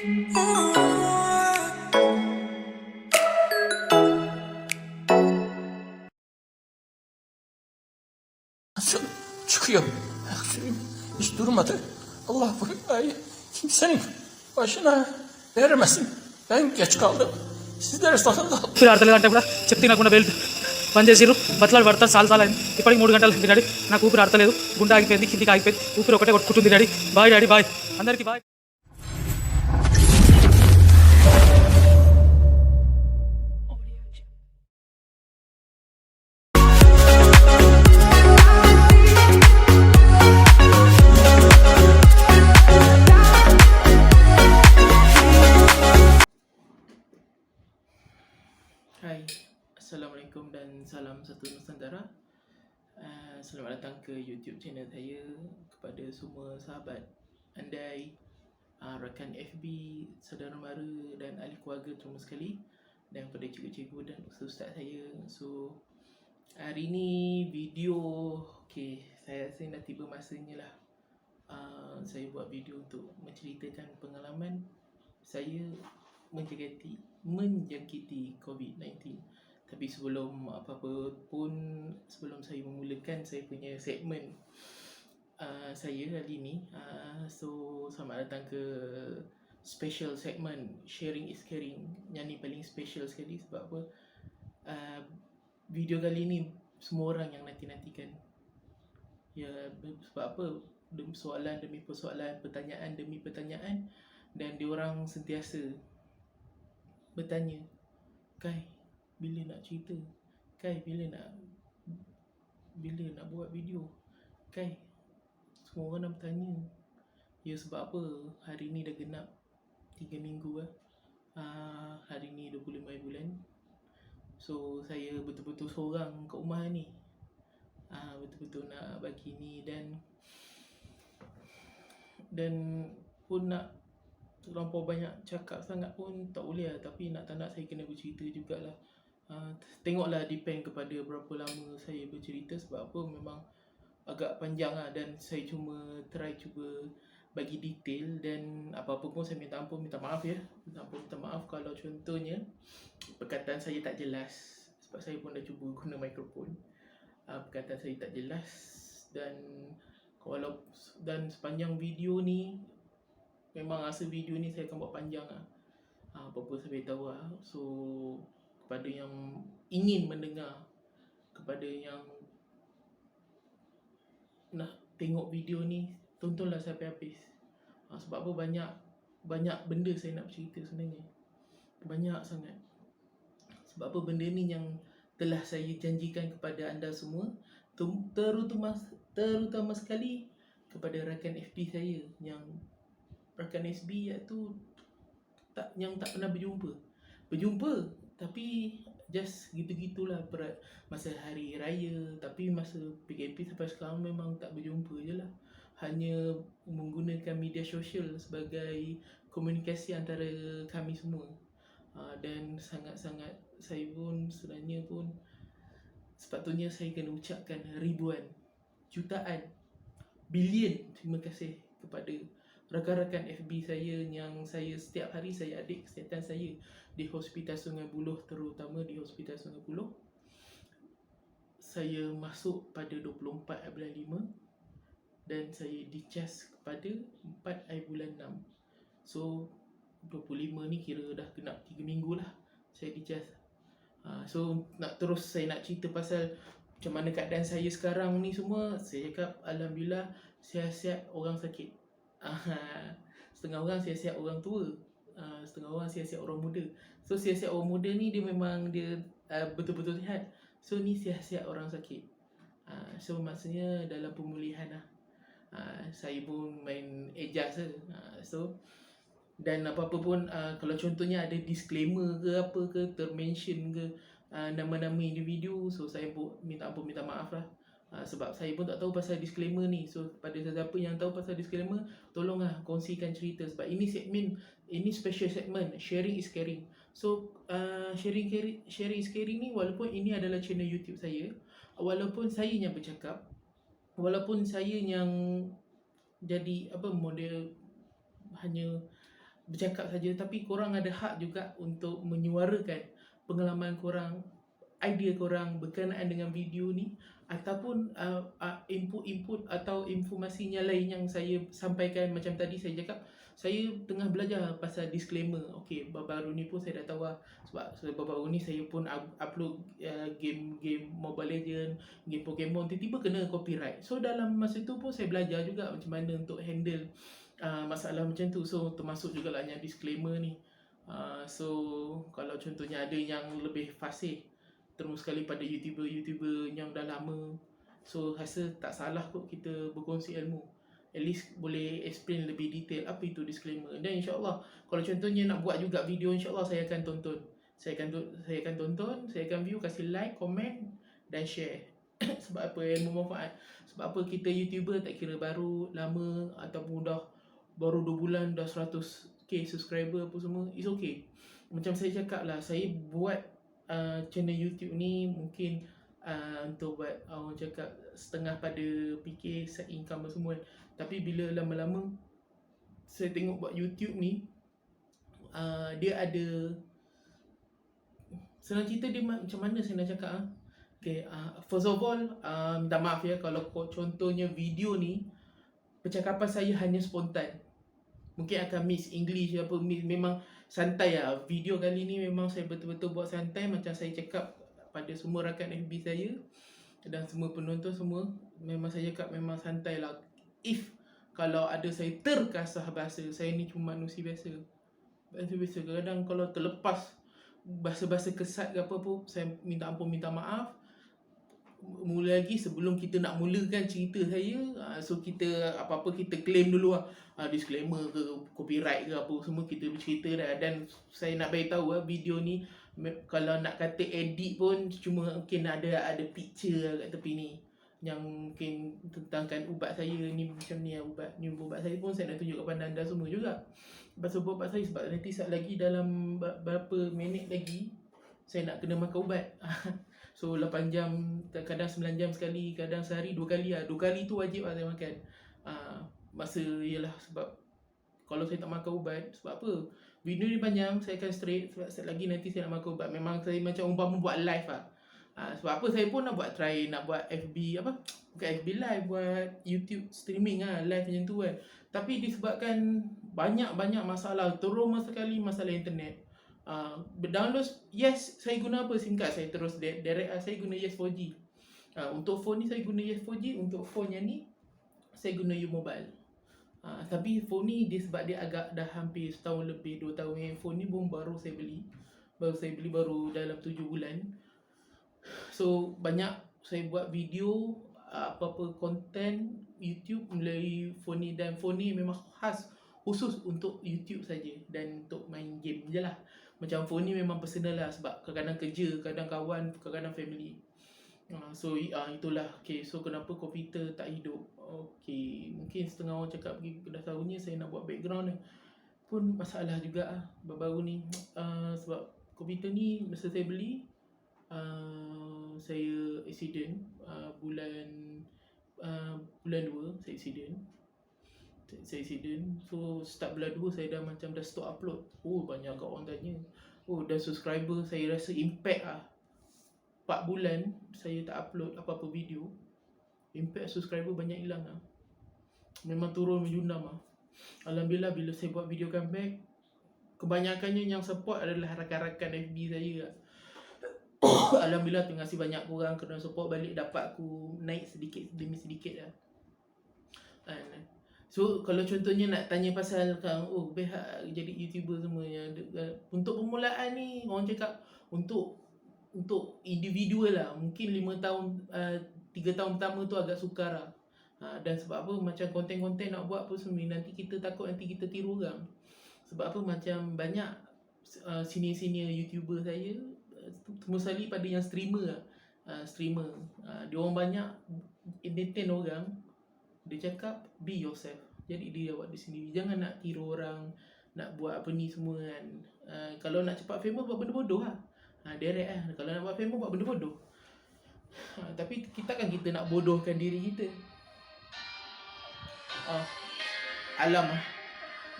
Tansiyon çıkıyor. Suyum hiç durmadı. Allah bu ayı kimsenin başına vermesin. Ben geç kaldım. Sizlere satın aldım. Phir అర్ధ గంట కూడా చెప్తే నాకు బెల్ట్ బంద్ చేసిర్రు బట్లాలు పడతా చాలా అయింది. ఇప్పటికి 3 గంటలు అయింది డాడీ. నాకు ఊపిరి ఆడతలేదు, గుండె ఆగిపోయింది, కిందికి ఆగిపోయింది, ఊపిరి ఒకటే కొట్టుకుంటుంది డాడీ. బాయ్ డాడీ, బాయ్ అందరికీ bye. Hai, Assalamualaikum dan salam satu Nusantara. Selamat datang ke YouTube channel saya. Kepada semua sahabat andai, rakan FB, saudara mara dan ahli keluarga terima sekali. Dan kepada cikgu-cikgu dan ustaz-ustaz saya. So, hari ni video, saya rasa dah tiba masanya lah. Saya buat video untuk menceritakan pengalaman saya menjangkiti COVID-19. Tapi sebelum apa-apa pun, sebelum saya memulakan saya punya segmen saya hari ni, so selamat datang ke special segment Sharing is Caring. Yang ni paling special sekali sebab apa? Video kali ni semua orang yang nanti-nantikan. Ya, sebab apa? Soalan demi persoalan, pertanyaan demi pertanyaan, dan diorang sentiasa bertanya, Kai, bila nak cerita? Kai, bila nak buat video? Kai, semua orang nak bertanya. Ya, sebab apa? Hari ni dah genap 3 minggu lah. Hari ni 25 bulan. So, saya betul-betul seorang kat rumah ni. Betul-betul nak bagi ni dan pun nak terlampau banyak cakap sangat pun tak boleh lah. Tapi tak nak saya kena bercerita jugalah. Tengoklah depend kepada berapa lama saya bercerita. Sebab apa, memang agak panjang lah. Dan saya cuba bagi detail. Dan apa-apa pun saya minta ampun, minta maaf ya. Minta maaf kalau contohnya perkataan saya tak jelas. Sebab saya pun dah cuba guna mikrofon. Perkataan saya tak jelas. Dan sepanjang video ni, memang rasa video ni saya akan buat panjang lah. Apa-apa saya beritahu lah. So, kepada yang ingin mendengar, kepada yang nak tengok video ni, tontonlah sampai habis. Sebab apa, banyak benda saya nak bercerita sebenarnya. Banyak sangat. Sebab apa, benda ni yang telah saya janjikan kepada anda semua, terutama sekali kepada rakan FB saya, yang rakan SB iaitu yang tak pernah berjumpa tapi just gitu-gitulah masa hari raya. Tapi masa PKP sampai sekarang memang tak berjumpa je lah. Hanya menggunakan media sosial sebagai komunikasi antara kami semua. Dan sangat-sangat saya pun sebenarnya pun sepatutnya saya kena ucapkan ribuan, jutaan, bilion terima kasih kepada rakan-rakan FB saya yang setiap hari saya adik kesihatan saya di Hospital Sungai Buloh, terutama di Hospital Sungai Buloh. Saya masuk pada 24 bulan 5 dan saya dicas pada 4 bulan 6. So 25 ni kira dah genap 3 minggu lah saya dicas. So saya nak cerita pasal macam mana keadaan saya sekarang ni semua. Saya cakap alhamdulillah sihat-sihat orang sakit. Setengah orang sihat-sihat orang tua, setengah orang sihat-sihat orang muda. So sihat-sihat orang muda ni dia memang betul-betul sihat. So ni sihat-sihat orang sakit. So maksudnya dalam pemulihan lah. Saya pun main adjust lah. So dan apa-apa pun, kalau contohnya ada disclaimer ke apa ke, termention ke nama-nama individu, so saya pun minta ampun, minta maaf lah. Sebab saya pun tak tahu pasal disclaimer ni. So pada sesiapa yang tahu pasal disclaimer, tolonglah kongsikan cerita. Sebab ini special segment Sharing is Caring. So Sharing is Caring ni, walaupun ini adalah channel YouTube saya, walaupun saya yang bercakap, walaupun saya yang jadi model, hanya bercakap saja, tapi korang ada hak juga untuk menyuarakan pengalaman korang, idea korang berkenaan dengan video ni, ataupun input-input atau informasinya lain yang saya sampaikan. Macam tadi saya cakap, saya tengah belajar pasal disclaimer. Okey, baru-baru ni pun saya dah tahu lah, sebab baru-baru ni saya pun upload game Mobile Legend, game Pokemon, tiba-tiba kena copyright. So dalam masa tu pun saya belajar juga macam mana untuk handle masalah macam tu. So termasuk juga lah yang disclaimer ni. So kalau contohnya ada yang lebih fasih terus sekali pada YouTuber yang dah lama, so rasa tak salah kot kita berkongsi ilmu. At least boleh explain lebih detail apa itu disclaimer. Dan insyaAllah kalau contohnya nak buat juga video, insyaAllah saya akan tonton. Saya akan tonton, saya akan view, kasih like, komen dan share. Sebab apa? Ilmu manfaat. Sebab apa kita YouTuber, tak kira baru, lama ataupun dah baru 2 bulan dah 100k subscriber apa semua, it's okay. Macam saya cakap lah, saya buat channel YouTube ni mungkin untuk buat orang cakap setengah pada fikir side income semua. Tapi bila lama-lama saya tengok buat YouTube ni, dia ada, senang cerita dia macam mana saya nak cakap. Okay, first of all, minta maaf ya kalau contohnya video ni percakapan saya hanya spontan. Mungkin akan mix English apa, memang santai lah. Video kali ni memang saya betul-betul buat santai. Macam saya cakap pada semua rakan FB saya dan semua penonton semua, memang saya cakap memang santai lah. If kalau ada saya terkasar bahasa, saya ni cuma manusia biasa. Kadang kalau terlepas bahasa-bahasa kesat ke apa pun, saya minta ampun, minta maaf. Mula lagi sebelum kita nak mulakan cerita saya, so kita apa-apa kita claim dulu lah, disclaimer ke copyright ke apa semua kita bercerita dah. Dan saya nak beritahu video ni kalau nak kata edit pun cuma mungkin ada picture kat tepi ni yang mungkin tentangkan ubat saya ni macam ni lah, ubat saya pun saya nak tunjuk kepada anda semua juga pasal ubat saya. Sebab nanti saat lagi dalam berapa minit lagi saya nak kena makan ubat. So 8 jam, kadang 9 jam sekali, kadang sehari 2 kali lah. 2 kali tu wajib lah saya makan. Masa ialah sebab kalau saya tak makan ubat, sebab apa? Video ni panjang, saya akan straight sebab sekejap lagi nanti saya nak makan ubat. Memang saya macam umpama buat live lah. Sebab apa saya pun nak buat buat FB apa? Bukan FB live, buat YouTube streaming lah, live macam tu kan. Tapi disebabkan banyak masalah, terutama sekali masalah internet. Download, yes, saya guna apa? SIM card saya terus direct saya guna Yes 4G. Untuk phone ni saya guna Yes 4G, untuk phone yang ni saya guna U-Mobile. Tapi phone ni dia sebab dia agak dah hampir setahun lebih, 2 tahun. Phone ni pun baru saya beli baru dalam 7 bulan. So banyak saya buat video, apa-apa konten YouTube melalui phone ni. Dan phone ni memang khusus untuk YouTube saja dan untuk main game je lah. Macam phone ni memang personal lah, sebab kadang-kadang kerja, kadang kawan, kadang-kadang family. So itulah. Okay, so kenapa komputer tak hidup? Okay, mungkin setengah orang cakap dah tahunya saya nak buat background ni pun masalah juga lah baru-baru ni. Sebab komputer ni masa saya beli, saya accident bulan 2 saya accident. So start bulan 2 saya dah macam dah stop upload. Banyak kat orang tanya, dan subscriber saya rasa impact lah. 4 bulan saya tak upload apa-apa video, impact subscriber banyak hilang lah. Memang turun menjunam lah. Alhamdulillah bila saya buat video comeback, kebanyakannya yang support adalah rakan-rakan FB saya lah. Alhamdulillah, terima kasih banyak korang kena support balik, dapat aku naik sedikit demi sedikit lah. So kalau contohnya nak tanya pasal behak jadi YouTuber semuanya, untuk permulaan ni orang cakap untuk individual lah, mungkin 5 tahun 3 tahun pertama tu agak sukar lah. Dan sebab apa, macam konten-konten nak buat apa semua, nanti kita takut nanti kita tiru orang. Sebab apa, macam banyak senior-senior YouTuber saya, mostly pada yang streamer dia orang banyak entertain orang. Dia cakap be yourself, jadi dia buat di sendiri, jangan nak tiru orang, nak buat apa ni semua kan. Kalau nak cepat famous, buat benda bodoh lah. Direct lah. Kalau nak buat famous, buat benda bodoh. Tapi kita nak bodohkan diri kita. Alam lah,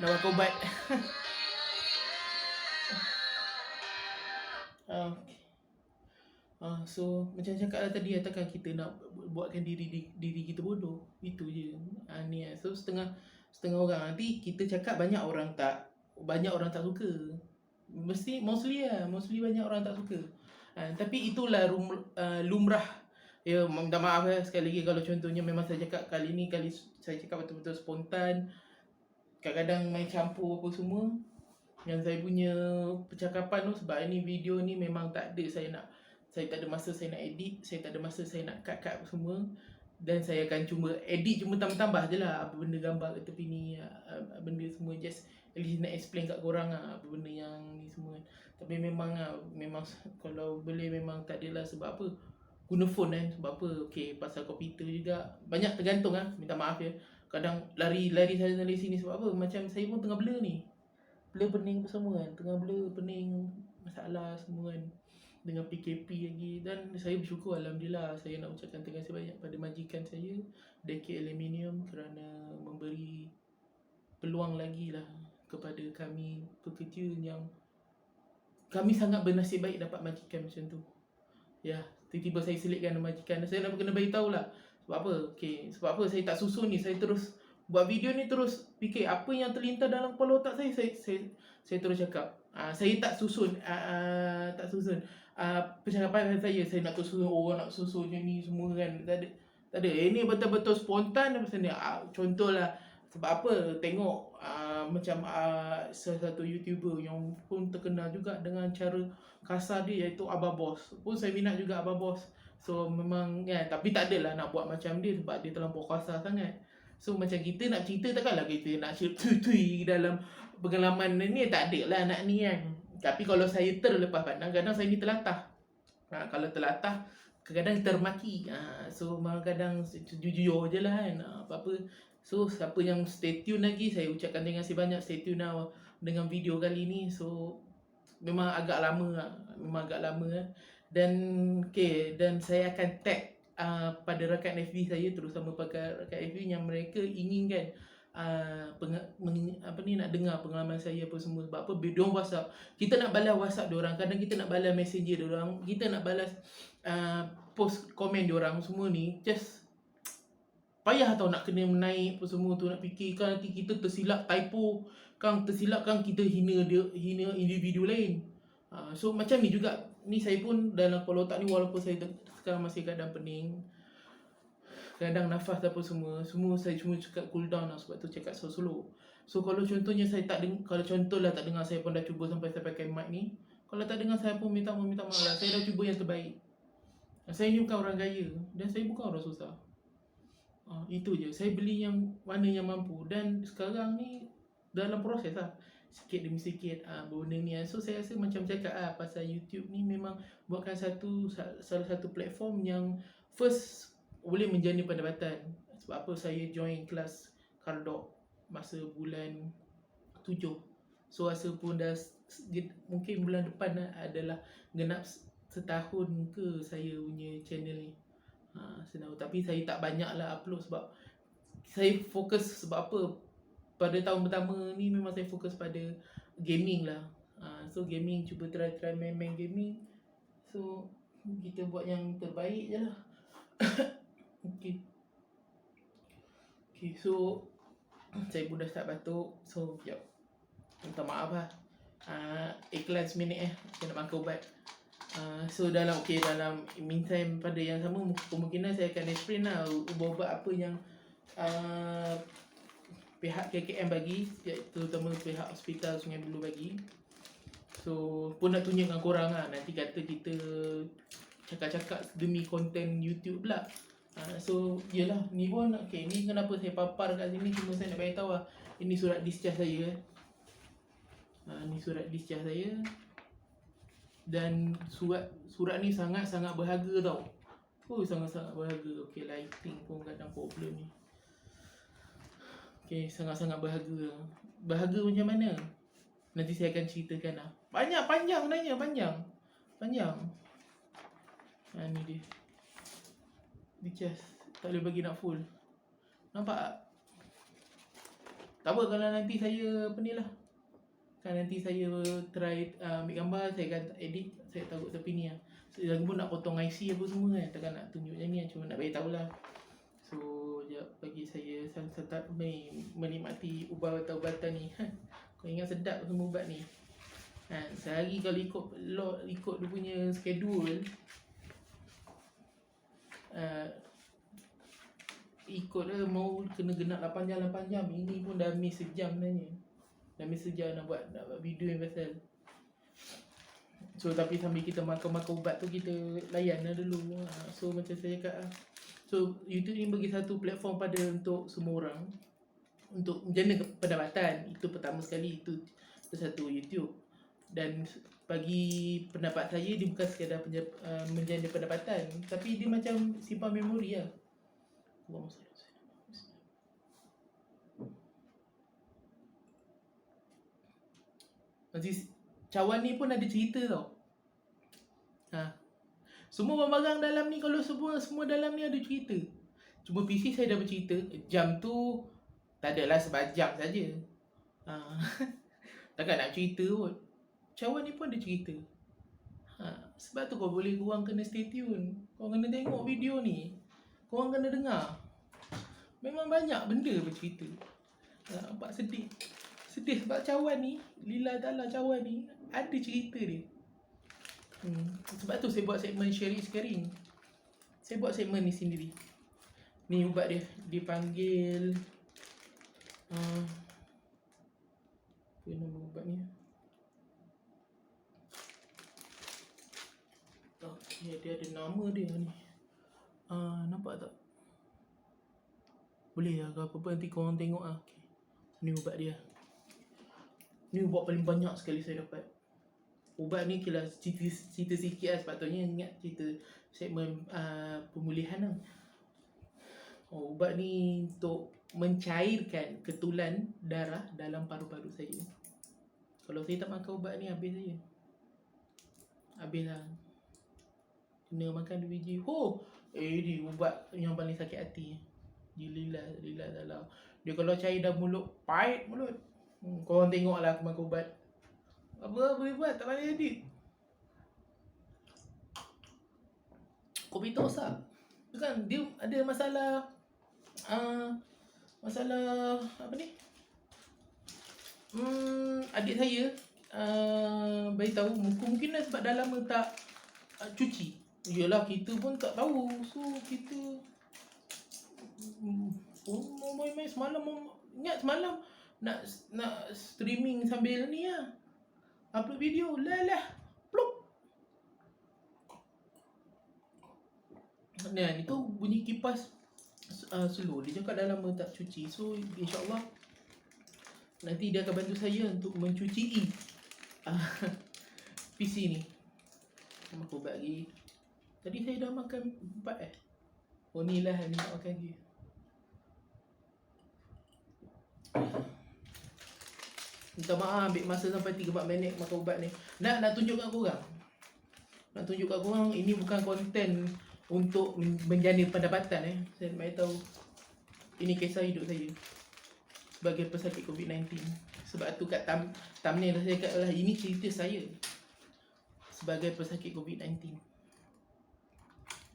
nak makan ubat. Okay. So macam cakap lah tadi, takkan kita nak buatkan diri kita bodoh. Itu je. Ni so setengah orang nanti kita cakap banyak orang tak suka. Mostly banyak orang tak suka. Tapi itulah lumrah. Ya, minta maaf sekali lagi kalau contohnya memang saya cakap kali saya cakap betul-betul spontan. Kadang-kadang main campur apa semua. Yang saya punya percakapan tu, sebab ini video ni memang tak ada saya tak ada masa saya nak edit, saya tak ada masa saya nak cut semua. Dan saya akan cuma edit, cuma tambah-tambah je lah apa benda gambar kat tepi ni, benda semua, just at least nak explain kat korang apa benda yang ni semua. Tapi memang kalau boleh memang tak adalah, sebab apa, guna phone kan, sebab apa, okay, pasal komputer juga banyak tergantung minta maaf ya. Kadang lari sana dari sini sebab apa, macam saya pun tengah blur ni, blur pening apa semua kan, tengah blur pening masalah semua kan, dengan PKP lagi. Dan saya bersyukur, Alhamdulillah, saya nak ucapkan terima kasih banyak pada majikan saya, Decade Aluminium, kerana memberi peluang lagi lah kepada kami pekerja yang kami sangat bernasib baik dapat majikan macam tu. Ya, tiba-tiba saya selitkan majikan, saya nak kena beritahu lah. Sebab apa? Okay, sebab apa saya tak susun ni, saya terus buat video ni, terus fikir apa yang terlintas dalam kepala otak saya terus cakap. Saya tak susun percakapan saya nak susun orang, nak susun macam ni semua kan. Tak ada. Ini betul-betul spontan macam ni. Contohlah, sebab apa, tengok macam salah satu YouTuber yang pun terkenal juga dengan cara kasar dia, iaitu Abah Boss. Pun saya minat juga Abah Boss. So memang tapi tak adalah nak buat macam dia, sebab dia terlampau kasar sangat. So macam kita nak cerita, takkanlah kita nak cerita dalam pengalaman ni, tak ada lah nak ni kan. Tapi kalau saya terlepas pandang, kadang saya ni telatah. Kalau telatah, kadang-kadang termaki. So kadang jujur je lah kan, apa-apa. So siapa yang stay tune lagi, saya ucapkan terima kasih banyak stay tune lah dengan video kali ni. So memang agak lama dan dan saya akan tag pada rakan FB saya, terutama pada rakan FB yang mereka inginkan nak dengar pengalaman saya apa semua. Sebab apa, diorang WhatsApp, kita nak balas WhatsApp diorang, kadang kita nak balas messenger diorang, kita nak balas post komen diorang semua ni, just payah tau nak kena menaik apa semua tu, nak fikirkan nanti kita tersilap typo kan, kita hina individu lain. So macam ni juga, ni saya pun dalam kepala otak ni, walaupun saya sekarang masih kadang pening, kadang nafas apa semua saya cuma cakap cool down lah, sebab tu cakap solo. So kalau contohnya saya tak dengar, tak dengar, saya pun dah cuba sampai saya pakai mic ni. Kalau tak dengar, saya pun minta maaf lah, saya dah cuba yang terbaik. Saya ni bukan orang kaya dan saya bukan orang susah. Itu je, saya beli yang mana yang mampu. Dan sekarang ni dalam proses lah, sikit demi sikit benda ni. So saya rasa macam cakap pasal YouTube ni memang buatkan salah satu platform yang first boleh menjana pendapatan. Sebab apa, saya join kelas Kardok masa bulan 7. So rasa pun dah mungkin bulan depan adalah genap setahun ke saya punya channel ni. Senang. Tapi saya tak banyak lah upload, sebab saya fokus, sebab apa, pada tahun pertama ni memang saya fokus pada gaming lah. So gaming, cuba try main gaming. So kita buat yang terbaik je lah. Okay, so saya pun dah start batuk. So minta maaf lah, iklan seminit saya nak makan ubat. So dalam meantime, pada yang sama, kemungkinan saya akan explain lah ubat-ubat apa yang pihak KKM bagi, terutama pihak hospital Sungai Buloh bagi. So pun nak tunjuk dengan korang lah, nanti kata kita cakap-cakap demi konten YouTube pula. So yelah, ni pun ni kenapa saya papar kat sini, cuma saya nak beritahu lah, ini surat discharge saya. Ni surat discharge saya. Dan surat ni sangat-sangat berharga tau. Sangat-sangat berharga. Okay, lighting pun kadang problem ni. Okay, sangat-sangat berharga. Berharga macam mana? Nanti saya akan ceritakan lah. Panjang nanya, panjang. Ni dia. Discharge. Tak boleh bagi nak full. Nampak tak? Tak apa kalau nanti saya ni lah, Kan nanti saya try ambil gambar, saya akan edit, saya taruh tepi ni lah. Saya lagi pun nak potong IC apa semua kan, takkan nak tunjuk macam ni, cuma nak bagi tahu lah. So, sekejap bagi saya start menikmati ubat-ubatan ni. Kau ingat sedap semua ubat ni. Sehari kalau ikut dia punya schedule, ikut dia mau kena genap 8 jam. Ini pun dah miss sejam sebenarnya. Dah miss sejam nak buat video yang pasal. So tapi sambil kita makan ubat tu, kita layan lah dulu. So macam saya cakap lah. So YouTube ni bagi satu platform pada untuk semua orang untuk menjana pendapatan. Itu pertama sekali, itu satu YouTube. Dan bagi pendapat saya, dia bukan sekadar menjana pendapatan, tapi dia macam simpan memori lah. Nanti cawan ni pun ada cerita tau. Semua barang dalam ni, kalau semua dalam ni ada cerita. Cuma PC saya dah bercerita. Jam tu tak adalah sebab jam saja. Takkan nak cerita pun. Cawan ni pun ada cerita. Sebab tu korang kena stay tune. Korang kena tengok video ni. Korang kena dengar. Memang banyak benda bercerita. Nampak sedih. Sedih sebab cawan ni, lillah ta'ala cawan ni ada cerita dia. Sebab tu saya buat segmen sharing. Saya buat segmen ni sendiri. Ni ubat dia. Dipanggil apa nama ubat ni? Okay, dia ada nama dia ni. Nampak tak? Boleh lah ke apa-apa, nanti korang tengok lah. Okay. Ni ubat dia. Ni ubat paling banyak sekali saya dapat. Ubat ni kira cerita sikit lah, sepatutnya ingat cerita segmen pemulihan lah. Ubat ni untuk mencairkan ketulan darah dalam paru-paru saya. Kalau saya tak makan ubat ni, habis saya. Habis lah. Kena makan 2 biji. Ni ubat yang paling sakit hati. Lillah ta'ala. Dia kalau cair dah mulut, pahit mulut. Korang tengok lah aku makan ubat. Apa boleh buat, tak boleh edit. Kopi tosak. Kan dia ada masalah apa ni? Adik saya beritahu mungkin sebab dah lama tak cuci. Yelah, kita pun tak tahu. So kita main semalam. Ingat semalam nak streaming sambil ni lah, upload video. Plop. Nah, itu bunyi kipas slow. Dia cakap dah lama tak cuci. So insyaAllah nanti dia akan bantu saya untuk mencuci PC ni. Makan ubat lagi. Tadi saya dah makan 4 ni lah, ni nak makan lagi. Minta maaf ambil masa sampai 3-4 minit makan ubat ni. Nak tunjuk kat korang. Ini bukan konten untuk menjana pendapatan. Saya nak beritahu, ini kisah hidup saya sebagai pesakit COVID-19. Sebab tu kat thumbnail saya kata lah, ini cerita saya sebagai pesakit COVID-19.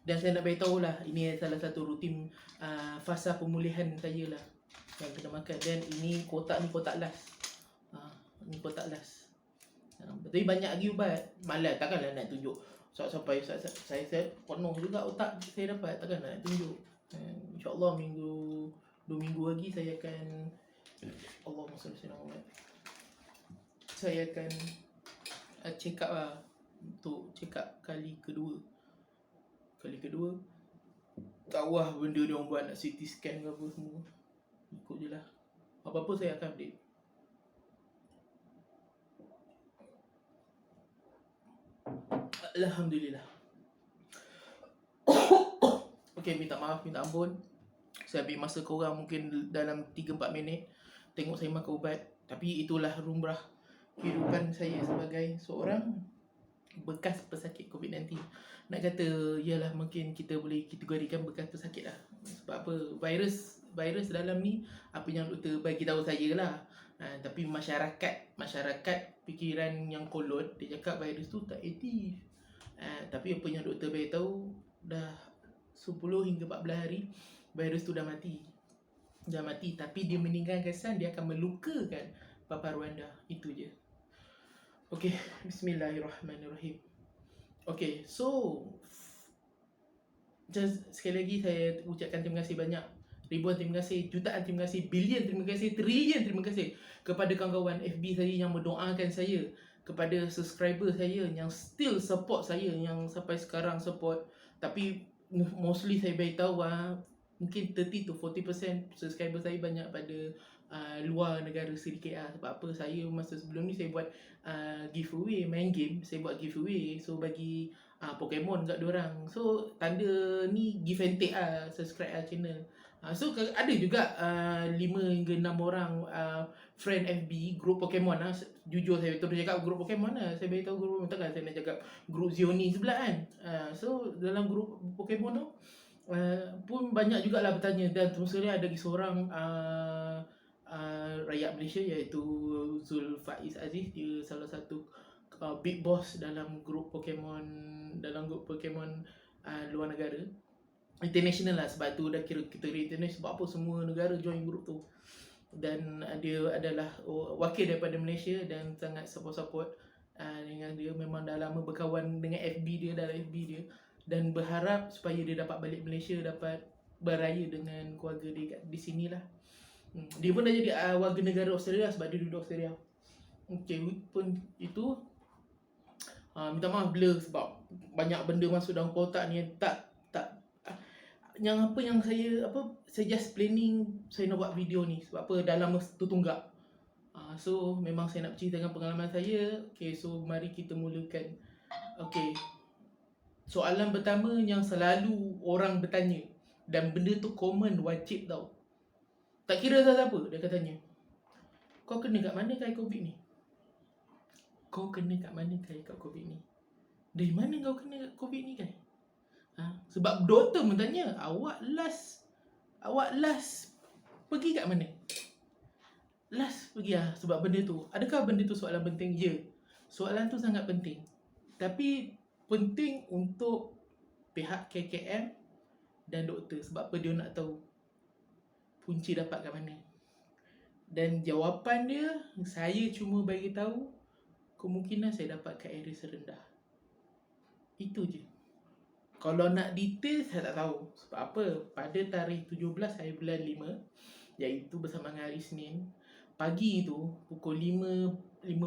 Dan saya nak beritahu lah, ini salah satu rutin fasa pemulihan saya lah yang kena makan. Dan ini kotak last. Ni kotak last. Tapi banyak lagi ubat. Malas, takkanlah nak tunjuk sampai saya penuh juga otak saya dapat. Takkan nak tunjuk. InsyaAllah 2 minggu lagi saya akan, Allahumma salli ala Muhammad, saya akan check up lah. Untuk check up kali kedua. Tahu lah benda dia orang buat, nak CT scan ke apa semua. Ikut je lah. Apa-apa saya akan update. Alhamdulillah. Okay, minta maaf, minta ampun. Saya ambil masa korang mungkin dalam 3-4 minit tengok saya makan ubat. Tapi itulah lumrah kehidupan saya sebagai seorang bekas pesakit COVID-19. Nak kata, yalah, mungkin kita boleh kategorikan bekas pesakit lah. Sebab apa? Virus dalam ni, apa yang doktor bagi tahu saya lah, Tapi masyarakat fikiran yang kolot, dia cakap virus tu tak aktif. Tapi apa yang doktor beritahu, dah 10 hingga 14 hari virus tu dah mati. Tapi dia meninggalkan kesan, dia akan melukakan paparuan dah. Itu je. Okay, bismillahirrahmanirrahim. Okay, so just sekali lagi saya ucapkan terima kasih banyak. Ribuan terima kasih, jutaan terima kasih, bilion terima kasih, trilion terima kasih kepada kawan-kawan FB saya yang mendoakan saya, kepada subscriber saya yang still support saya, yang sampai sekarang support. Tapi mostly saya beritahu mungkin 30 to 40% subscriber saya banyak pada luar negara sedikit Sebab apa, saya masa sebelum ni saya buat giveaway, main game, saya buat giveaway. So bagi Pokemon kat diorang. So tanda ni give and take subscribe channel. So ada juga 5 hingga 6 orang friend FB group Pokemon Jujur saya terus cakap group Pokemon Saya beritahu group Pokemon, takkan saya nak cakap group Zioni sebelah kan. So dalam group Pokemon tu pun banyak jugalah bertanya. Dan terus sekali ada seorang rakyat Malaysia iaitu Zul Faiz Aziz. Dia salah satu big boss dalam grup Pokemon luar negara, international lah. Sebab tu dah kira kita international. Sebab apa semua negara join grup tu. Dan dia adalah wakil daripada Malaysia dan sangat support dengan dia. Memang dah lama berkawan dengan FB dia, dalam FB dia. Dan berharap supaya dia dapat balik Malaysia, dapat beraya dengan keluarga dia di sini lah. Dia pun dah jadi warga negara Australia sebab dia duduk Australia. Okay, pun itu minta maaf blur sebab banyak benda masuk dalam kotak ni. Saya just planning saya nak buat video ni sebab apa, dalam tertunggak. So memang saya nak ceritakan pengalaman saya. Okay, so mari kita mulakan. Okay, soalan pertama yang selalu orang bertanya, dan benda tu common, wajib tau. Tak kira siapa, dia katanya, kau kena kat mana kai COVID ni? Kau kena kat mana kai kat COVID ni? Dari mana kau kena COVID ni kai? Sebab doktor bertanya, awak last pergi kat mana? Last pergi sebab benda tu. Adakah benda tu soalan penting? Ya, soalan tu sangat penting. Tapi penting untuk pihak KKM dan doktor. Sebab apa, dia nak tahu punci dapat kat mana. Dan jawapan dia, saya cuma bagi tahu kemungkinan saya dapat kat area serendah. Itu je. Kalau nak detail saya tak tahu. Sebab apa? Pada tarikh 17 hari bulan 5, iaitu bersama dengan hari Senin, pagi tu pukul 5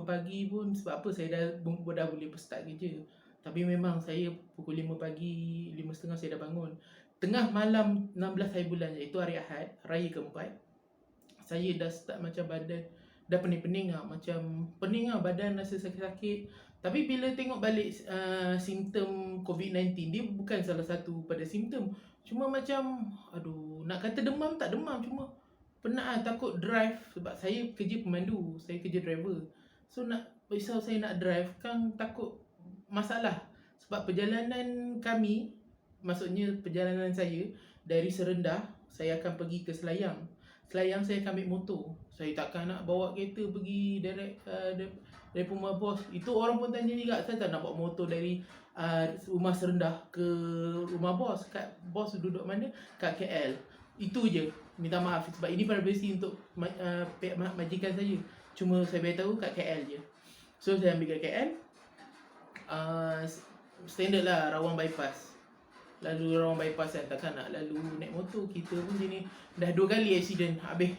pagi pun, sebab apa, saya dah boleh start kerja. Tapi memang saya pukul 5 pagi, 5.30 saya dah bangun. Tengah malam 16 hari bulan, iaitu hari Ahad, raya keempat, saya dah start macam badan dah pening-pening macam pening badan rasa sakit-sakit. Tapi bila tengok balik simptom COVID-19, dia bukan salah satu pada simptom. Cuma macam nak kata demam tak demam, cuma penat takut drive. Sebab saya kerja pemandu, saya kerja driver. So risau saya nak drive kan, takut masalah. Sebab perjalanan kami, maksudnya perjalanan saya dari Serendah, saya akan pergi ke Selayang. Selayang saya akan ambil motor. Saya takkan nak bawa kereta pergi direct dari rumah bos. Itu orang pun tanya juga, saya tak nak bawa motor dari rumah Serendah ke rumah bos. Kat bos duduk mana? Kat KL. Itu je. Minta maaf sebab ini privasi untuk pihak majikan saya. Cuma saya beritahu kat KL je. So saya ambil kat KL. Standard lah, Rawang bypass. Lalu Rawang bypass kan, takkan nak lalu naik motor. Kita pun sini dah 2 kali accident. Habis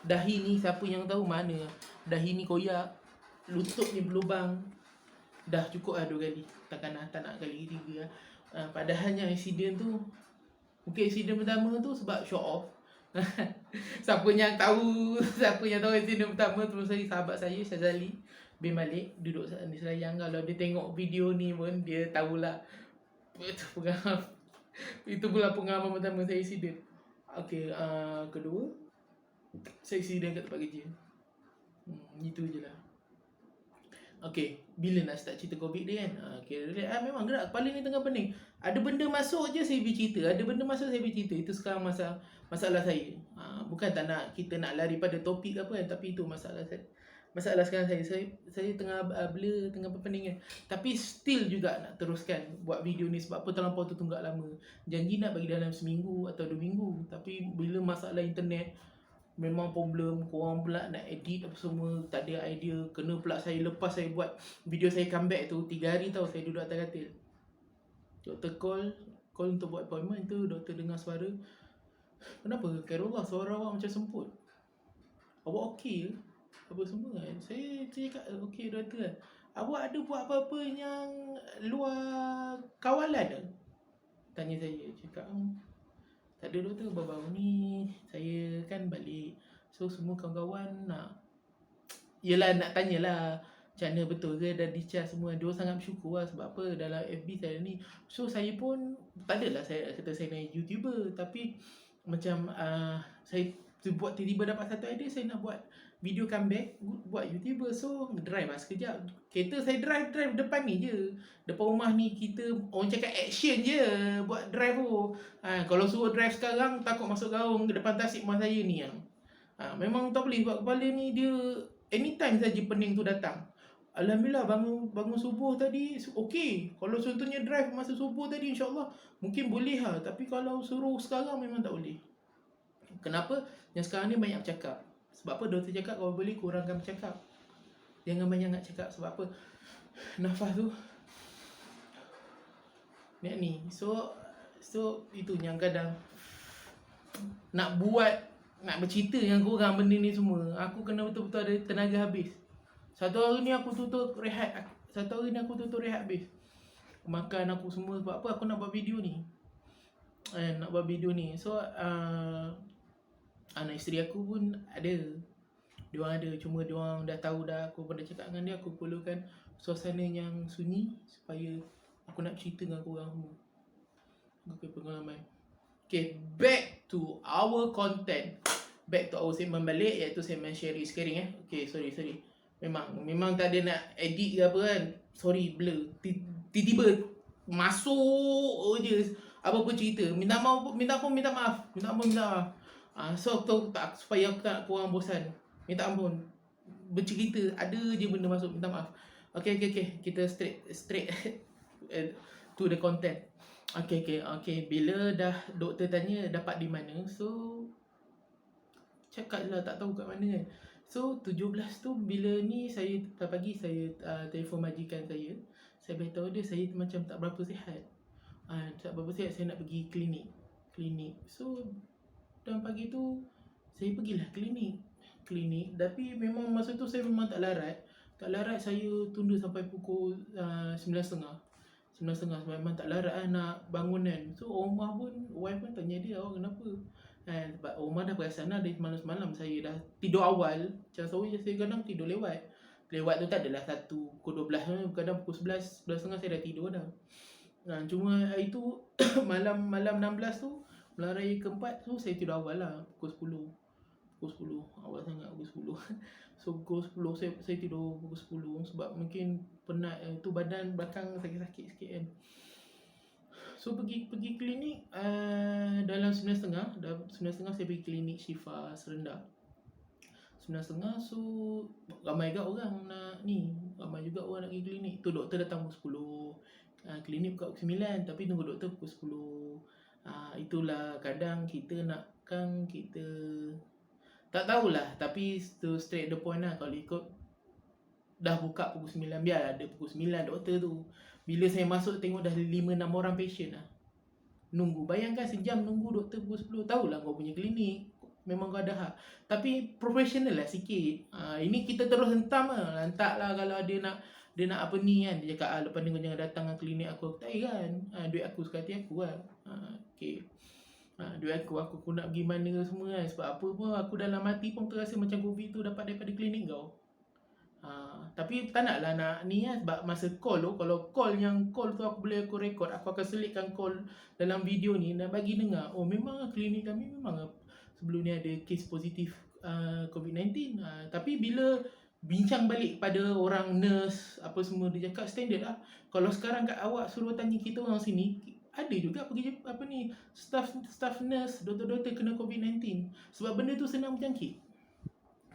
dahi ni siapa yang tahu mana. Dahi ni koyak, lutut ni berlubang. Dah cukup lah 2 kali. Tak nak kali ketiga lah. Padahalnya accident tu, mungkin accident pertama tu sebab show off. Siapa yang tahu accident pertama tu, sahabat saya Syazali bin Malik duduk di Selayang. Kalau dia tengok video ni pun dia tahulah. Itu pula pengalaman pertama saya accident. Okay, kedua saya accident kat tempat kerja. Itu je lah. Okay, bila nak start cerita COVID dia kan? Okay, memang gerak kepala ni tengah pening. Ada benda masuk je saya bercerita, ada benda masuk saya bercerita. Itu sekarang masalah saya. Bukan tak nak kita nak lari pada topik ke apa kan, tapi itu masalah saya. Masalah sekarang saya tengah blur, tengah berpening kan. Tapi still juga nak teruskan buat video ni sebab apa terlampau tertunggak lama. Janji nak bagi dalam seminggu atau 2 minggu, tapi bila masalah internet memang problem, korang pula nak edit apa semua, tak ada idea. Kena pula saya lepas saya buat video saya comeback tu 3 hari tau saya duduk atas katil. Doktor call untuk buat appointment tu, doktor dengar suara. Kenapa? Khairullah, suara awak macam semput. Awak okey ke? Apa semua kan? Saya cakap okey doktor kan. Awak ada buat apa-apa yang luar kawalan ke? Tanya saya. Cakap tak ada doktor, baru-baru ni saya kan balik. So semua kawan-kawan nak nak tanyalah macam mana betul ke dah discharge semua. Dia sangat bersyukur lah sebab apa dalam FB saya ni. So saya pun tak adalah saya kata saya naik YouTuber, tapi macam saya buat tiba-tiba dapat satu idea saya nak buat video comeback buat YouTuber. So drive lah sekejap. Kereta saya drive depan ni je. Depan rumah ni kita orang cakap action je buat drive tu. Kalau suruh drive sekarang takut masuk gaung ke depan tasik rumah saya ni yang. Memang tak boleh sebab kepala ni dia anytime saja pening tu datang. Alhamdulillah bangun subuh tadi okey. Kalau contohnya drive masa subuh tadi insya-Allah mungkin boleh lah, tapi kalau suruh sekarang memang tak boleh. Kenapa? Yang sekarang ni banyak bercakap. Sebab apa doktor cakap kalau boleh kurangkan bercakap. Jangan banyak nak cakap sebab apa? Nafas tu ni. So itu yang kadang nak bercerita yang kurang benda ni semua. Aku kena betul-betul ada tenaga habis. Satu hari ni aku tutup rehat habis. Makan aku semua sebab apa aku nak buat video ni. So anak isteri aku pun ada. Diorang ada, cuma diorang dah tahu dah. Aku pernah cakap dengan dia aku perlukan suasana yang sunyi supaya aku nak cerita dengan korang semua. Okay, pengalaman. Okay, back to our content. Back to our segment balik, iaitu segment sharing. Okay, sorry. Memang tak ada nak edit ke apa kan. Sorry, blur. Tiba-tiba masuk je apa-apa cerita. Minta maaf. So tak supaya aku tak korang bosan. Minta ampun. Bercerita ada je benda masuk, minta maaf. Okay. Kita straight to the content. Okay. Bila dah doktor tanya dapat di mana, so cakap je lah tak tahu kat mana kan. So 17 tu bila ni saya pagi saya telefon majikan saya. Saya beritahu dia saya macam tak berapa sihat. Saya nak pergi klinik. So dalam pagi tu saya pergilah klinik. Tapi memang masa tu saya memang tak larat. Saya tunda sampai pukul 9.30 sebab memang tak larat nak bangun kan. So rumah pun, wife pun tanya dia, awak kenapa? Sebab rumah dah perasan dah dari semalam saya dah tidur awal. Macam saya kadang tidur lewat tu tak adalah pukul 12, kadang pukul 11.30 saya dah tidur dah. Cuma hari tu malam 16 tu, malam raya keempat tu saya tidur awal lah, pukul 10. Awal sangat pukul 10. So pukul 10 saya tidur pukul 10 sebab mungkin penat tu, badan belakang sakit-sakit sikit kan. So pergi klinik dalam 9.30 saya pergi klinik Syifa Serenda. 9.30 so ramai juga orang nak pergi klinik. Tu doktor datang pukul 10. Klinik buka pukul 9 tapi tunggu doktor pukul 10. Itulah kadang kita tak tahulah, tapi to straight the point lah. Kalau ikut dah buka pukul 9, biar ada pukul 9 doktor tu. Bila saya masuk tengok dah 5-6 orang patient lah nunggu. Bayangkan sejam nunggu doktor pukul 10. Tahulah kau punya klinik memang kau ada hak, tapi profesional lah sikit. Ini kita terus hentam lah. Lantak lah kalau dia nak apa ni kan. Dia cakap lepas ni kau jangan datang ke klinik aku tak kan. Duit aku sekali aku lah. Okay. Duit aku nak pergi mana semua kan. Sebab apa pun aku dalam hati pun terasa macam COVID tu dapat daripada klinik kau. Tapi tak nak lah nak ni kan. Sebab masa call tu, kalau call tu aku boleh record, aku akan selitkan call dalam video ni dan bagi dengar. Oh memang klinik kami memang sebelum ni ada kes positif COVID-19. Tapi bila bincang balik pada orang nurse apa semua, dia cakap standard lah. Kalau sekarang kat awak suruh tanya kita orang sini, ada juga pergi apa ni, staff nurse, doktor-doktor kena COVID-19 sebab benda tu senang berjangkit.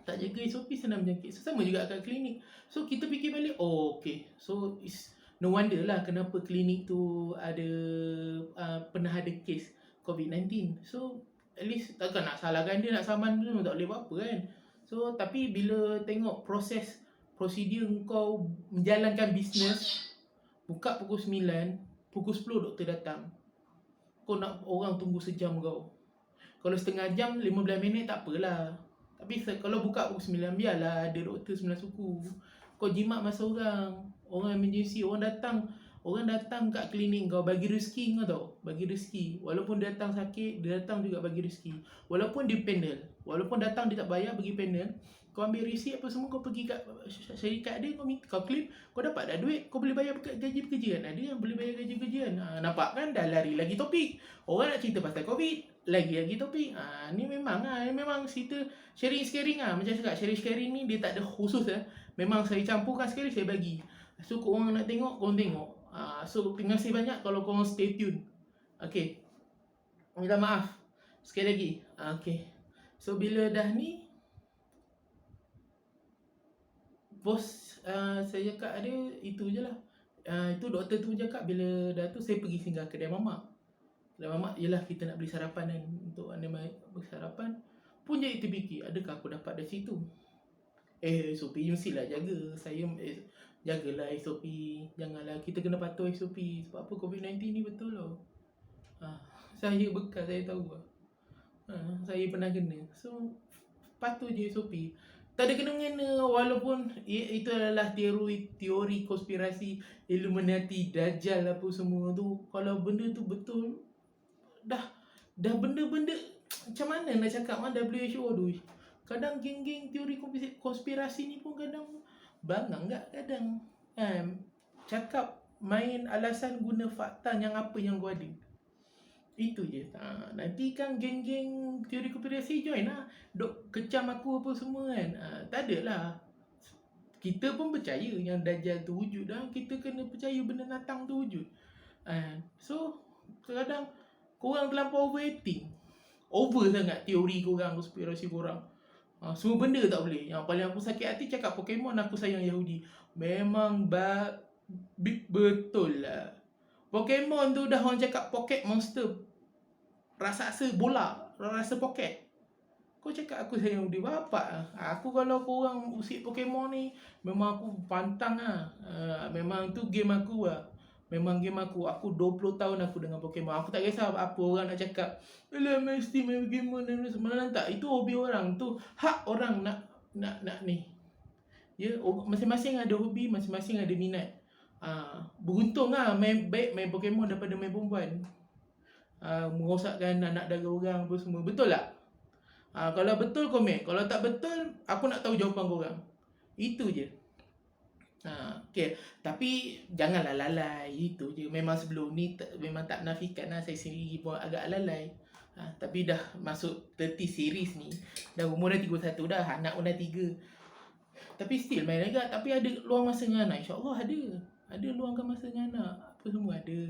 Tak jaga SOP senang berjangkit. So, sama juga kat klinik. So kita fikir balik, oh okay, so it's no wonder lah kenapa klinik tu ada pernah ada kes COVID-19. So at least takkan nak salahkan dia, nak saman dia, tak boleh buat apa kan. So tapi bila tengok prosedur kau menjalankan bisnes, buka pukul 9, pukul 10 doktor datang, kau nak orang tunggu sejam kau. Kalau setengah jam 15 minit tak apalah. Tapi kalau buka pukul 9, biarlah ada doktor 9 suku. Kau jimat masa orang emergency, orang datang kat klinik kau, bagi rezeki kau tau. Bagi rezeki. Walaupun dia datang sakit, dia datang juga bagi rezeki. Walaupun dia panel, walaupun datang dia tak bayar, bagi panel, kau ambil receipt apa semua, kau pergi kat syarikat dia, kau claim, kau dapat dah duit, kau boleh bayar gaji pekerja kan. Ada yang boleh bayar gaji pekerja kan. Nampak kan, dah lari lagi topik. Orang nak cerita pasal COVID, lagi topik. Ni memang cerita sharing macam cakap, sharing ni dia tak ada khusus Memang saya campurkan sekali, saya bagi. So korang nak tengok, korang tengok. So terima kasih banyak kalau korang stay tune. Okay, minta maaf sekali lagi. Okay, so bila dah ni, bos saya cakap ada itu je lah. Itu doktor tu cakap bila dah tu saya pergi singgah kedai mamak. Kedai mamak ialah kita nak beli sarapan kan. Untuk anda beli sarapan pun jadi terfikir, adakah aku dapat dari situ? SOP mestilah jaga. Saya jagalah SOP. Janganlah, kita kena patuh SOP. Sebab apa, COVID-19 ni betul tau. Saya bekas, saya tahu lah. Saya pernah kena. So patuh je SOP. Tak ada kena-mengena. Walaupun itu adalah teori konspirasi Illuminati, Dajjal apa semua tu. Kalau benda tu betul, dah benda-benda macam mana nak cakap WHO. Aduh, kadang geng-geng teori konspirasi ni pun kadang bangang tak kadang. Cakap main alasan, guna fakta yang apa yang gua ada. Itu je. Nanti kan geng-geng teori konspirasi join lah. Dok kecam aku apa semua kan. Tak ada lah. Kita pun percaya yang Dajjal tu wujud dah. Kita kena percaya benda natang tu wujud. So kadang korang terlampau overacting. Over sangat teori korang, konspirasi korang. Semua benda tak boleh. Yang paling aku sakit hati cakap Pokemon aku sayang Yahudi. Memang betul lah. Pokemon tu dah orang cakap pocket monster, raksasa bola, rasa pocket. Kau cakap aku sayang Yahudi, bapak. Aku kalau korang usik Pokemon ni, memang aku pantang lah. Memang tu game aku lah. Memang game aku. Aku 20 tahun aku dengan Pokemon. Aku tak kisah apa orang nak cakap. Alah, mesti main Pokemon dan semalam tak. Itu hobi orang. Tu hak orang nak ni. Ya, masing-masing ada hobi, masing-masing ada minat. Beruntung lah baik main Pokemon daripada main perempuan. Merosakkan anak dara orang apa semua. Betul tak? Kalau betul komen. Kalau tak betul, aku nak tahu jawapan korang. Itu je. Okay. Tapi janganlah lalai. Itu je. Memang sebelum ni memang tak menafikan lah, saya sendiri pun agak lalai. Tapi dah masuk 30 series ni. Dah umur dah 31 dah. Anak pun dah 3. Tapi still main agak. Tapi ada luang masa dengan anak. InsyaAllah ada. Ada luangkan masa dengan anak. Apa semua ada.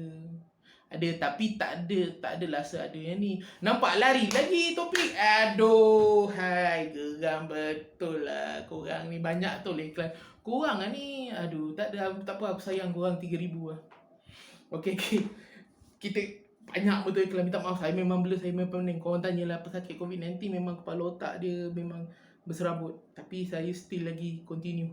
Ada, tapi tak adalah seada yang ni. Nampak lari lagi topik. Aduh, hai, geram betul lah. Korang ni banyak tu iklan. Korang lah ni. Aduh, tak apa, aku sayang korang 3,000 lah. Okay. Kita banyak betul iklan. Minta maaf, saya memang saya memang pening. Korang tanyalah pesakit COVID-19, memang kepala otak dia memang berserabut. Tapi saya still lagi continue.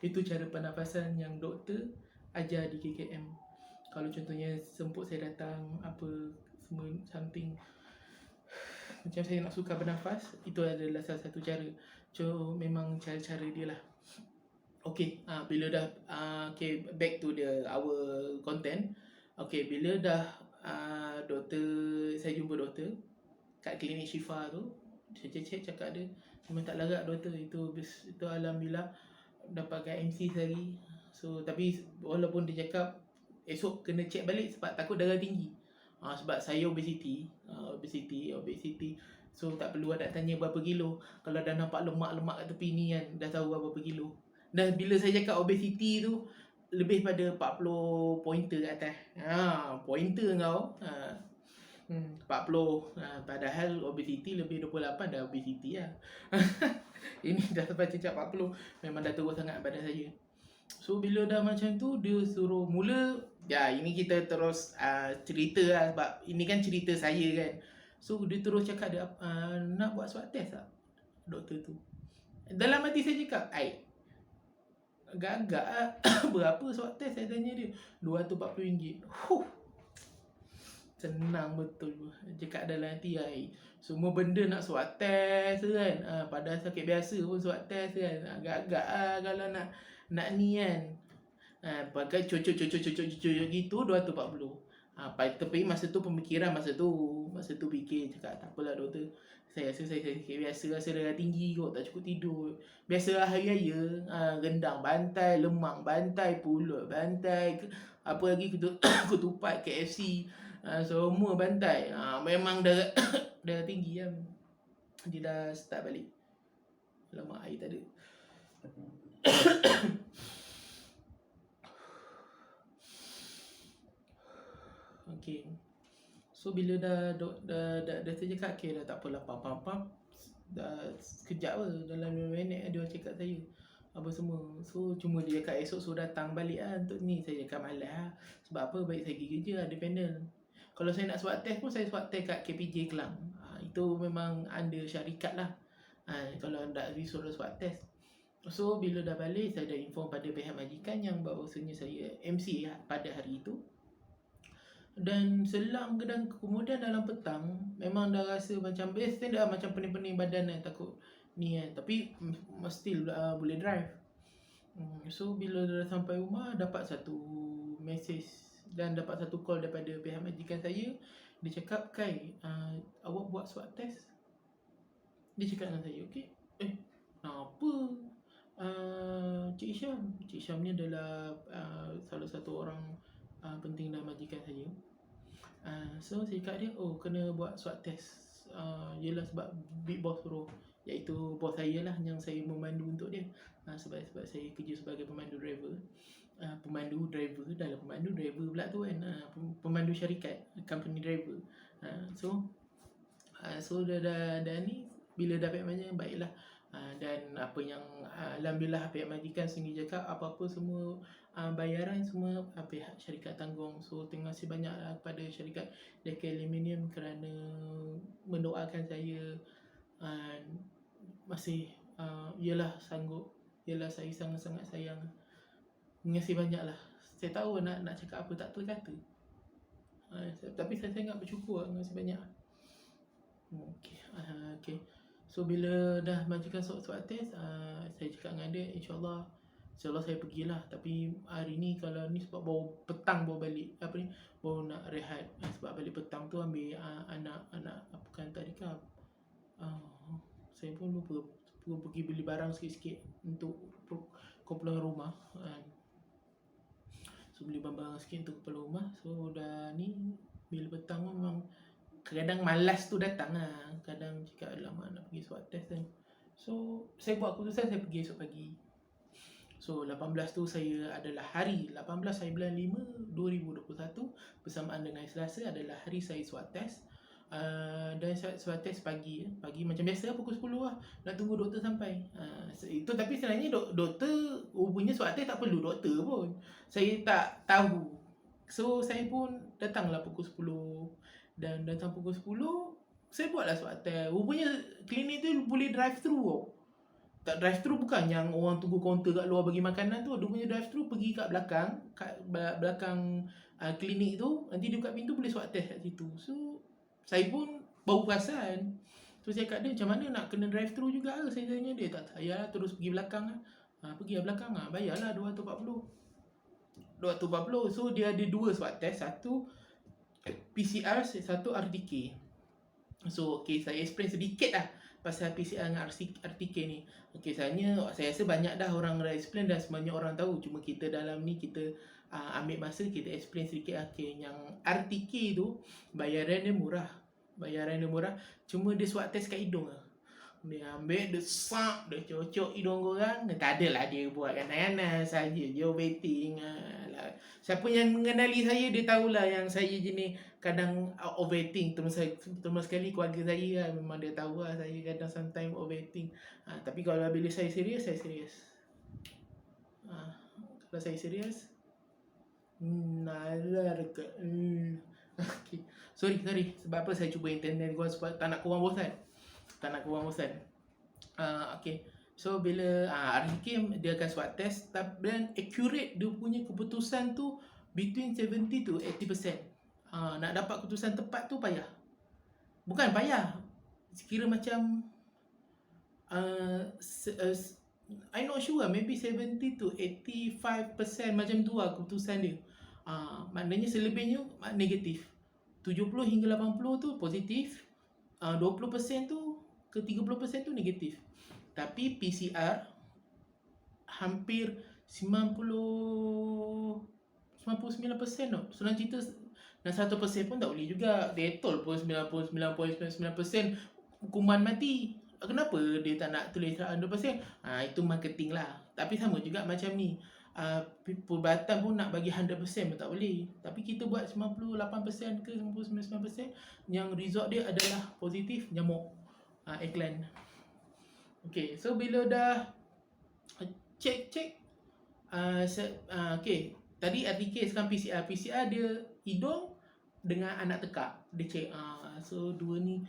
Itu cara pernafasan yang doktor ajar di KKM. Kalau contohnya semput saya datang, apa semua something, macam saya nak suka bernafas, itu adalah salah satu cara. So memang cara-cara dia lah. Okay, bila dah okay, back to our content. Okay, bila dah saya jumpa doktor kat klinik Syifa tu, saya cek cakap dia memang tak larat doktor. Itu alhamdulillah dapatkan MC sehari. So tapi walaupun dia cakap esok kena check balik sebab takut darah tinggi. Sebab saya obesity. So tak perlu nak tanya berapa kilo. Kalau dah nampak lemak-lemak kat tepi ni kan, dah tahu berapa kilo. Dan bila saya cakap obesity tu, lebih pada 40 pointer kat atas. Pointer kau. 40. Padahal obesity lebih 28 dah obesity lah. Ini dah sampai cecak 40. Memang dah teruk sangat badan saya. So bila dah macam tu, dia suruh mula. Ini kita terus cerita lah. Sebab ini kan cerita saya kan. So dia terus cakap dia nak buat swab test tak doktor tu. Dalam hati saya cakap, agak-agak lah. Berapa swab test saya tanya dia? RM240. Senang betul. Cakap dalam hati, semua benda nak swab test kan. Padahal sakit biasa pun swab test kan. Agak-agak lah kalau nak ni kan. Pakai cucuk gitu RM240. Tapi masa tu pemikiran masa tu fikir cakap tak apalah doktor. Saya rasa saya sakit biasa, rasa darah tinggi kot, tak cukup tidur. Biasalah hari raya, rendang bantai, lemang bantai, pulut bantai, apa lagi ketupat KFC, semua bantai. Memang darah tinggi kan. Dia dah start balik. Lama air tak ada. Okay. So bila dah saya cakap okay dah tak apalah, pam dah sekejap lah, dalam 5 minit dia cakap saya apa semua. So cuma dia cakap esok suruh datang balik lah untuk ni. Saya cakap malas lah. Sebab apa, baik saya pergi kerja lah, dependent. Kalau saya nak swab test pun, saya swab test kat KPJ Kelang. Itu memang under syarikat lah. Kalau nak disuruh swab test. So bila dah balik, saya dah inform pada pihak majikan yang bahawasanya saya MC pada hari itu. Dan selang kemudian dalam petang, memang dah rasa macam saya dah macam pening-pening badan kan, takut ni kan. Tapi still boleh drive. So bila dah sampai rumah, dapat satu message dan dapat satu call daripada pihak majikan saya. Dia cakap, Kai, awak buat swab test? Dia cakap dengan saya, okey. Apa? Cik Syam ni adalah salah satu orang penting dalam majikan saya. So saya cakap dia, kena buat swab test. Yelah sebab big boss suruh, iaitu bos saya lah yang saya memandu untuk dia. Sebab saya kerja sebagai pemandu driver. Pemandu driver pula tu kan. Pemandu syarikat, company driver. So dah ni, bila dapat macam baiklah. Dan apa yang alhamdulillah pihak majikan sendiri cakap apa-apa semua bayaran semua pihak syarikat tanggung. So terima kasih banyak kepada syarikat DK Aluminium kerana mendoakan saya, masih ialah sanggup, ialah saya sangat-sangat sayang. Terima kasih banyak lah. Saya tahu nak cakap apa tak terkata, tapi saya sangat bersyukur. Terima kasih banyak. Okay. So bila dah majikan swab test, saya cakap dengan dia, InsyaAllah saya pergilah. Tapi hari ni kalau ni sebab baru balik, baru nak rehat. Sebab balik petang tu ambil anak bukan tadika. Saya pun lupa pergi beli barang sikit-sikit untuk kumpulan rumah. So beli barang sikit untuk kumpulan rumah. So dah ni, bila petang memang kadang malas tu datang lah. Kadang cakap lama nak pergi swab test kan. So saya buat keputusan, saya pergi esok pagi. So 18 tu saya adalah hari 18 hari bulan 5 2021, bersamaan dengan Selasa adalah hari saya swab test. Dan swab test pagi macam biasa pukul 10 lah. Nak tunggu doktor sampai. Itu tapi sebenarnya doktor punya swab test tak perlu doktor pun. Saya tak tahu. So saya pun datanglah pukul 10. Dan datang pukul 10, saya buatlah swab test. Rupanya klinik tu boleh drive-thru tau. Tak drive-thru bukan yang orang tunggu kaunter kat luar bagi makanan tu. Dia punya drive-thru pergi kat belakang klinik tu. Nanti dia buka pintu, boleh swab test kat situ. So saya pun baru perasan. So saya cakap dia, macam mana nak kena drive-thru juga ke? Saya tanya dia, tak payah terus pergi belakang lah. Pergi belakang lah, bayarlah 240. So dia ada dua swab test. Satu PCR, satu RTK. So saya explain sedikit lah pasal PCR dengan RTK ni. Saya rasa banyak dah orang dah explain dah, semuanya orang tahu. Cuma kita dalam ni kita ambil masa kita explain sedikit lah. Okay, yang RTK tu bayaran dia murah. Cuma dia swab test kat hidung lah. Dia ambil, dia sak, dia cocok hidung korang. Tak adalah dia buat kanan-kanan saja je waiting lah. Siapa yang mengenali saya, dia tahulah yang saya jenis kadang overthink. Terutama sekali keluarga saya lah, memang dia tahu lah saya kadang sometimes overthink. Tapi kalau bila saya serius, saya serius. Kalau saya serius, nalar ke. Okay. Sorry. Sebab apa saya cuba internet gua, sebab tak nak korang bosan. Okay. So bila RTK dia akan swab test, dan accurate dia punya keputusan tu between 70 to 80%. Nak dapat keputusan tepat tu payah. Bukan payah, sekira macam I'm not sure, maybe 70 to 85% macam tu lah keputusan dia. Maknanya selebihnya negatif. 70 hingga 80 tu positif, 20% tu ke 30% tu negatif. Tapi PCR hampir 99% tau. Senang cerita, dan 1% pun tak boleh juga. Detol pun 99.99% hukuman mati. Kenapa dia tak nak tulis 100%? Itu marketing lah. Tapi sama juga macam ni. Perubatan pun nak bagi 100% pun tak boleh. Tapi kita buat 98% ke 99% yang result dia adalah positif nyamuk. Iklan. Okay, so bila dah check okay, tadi RTK, sekarang PCR dia hidung dengan anak tekak dia check. So dua ni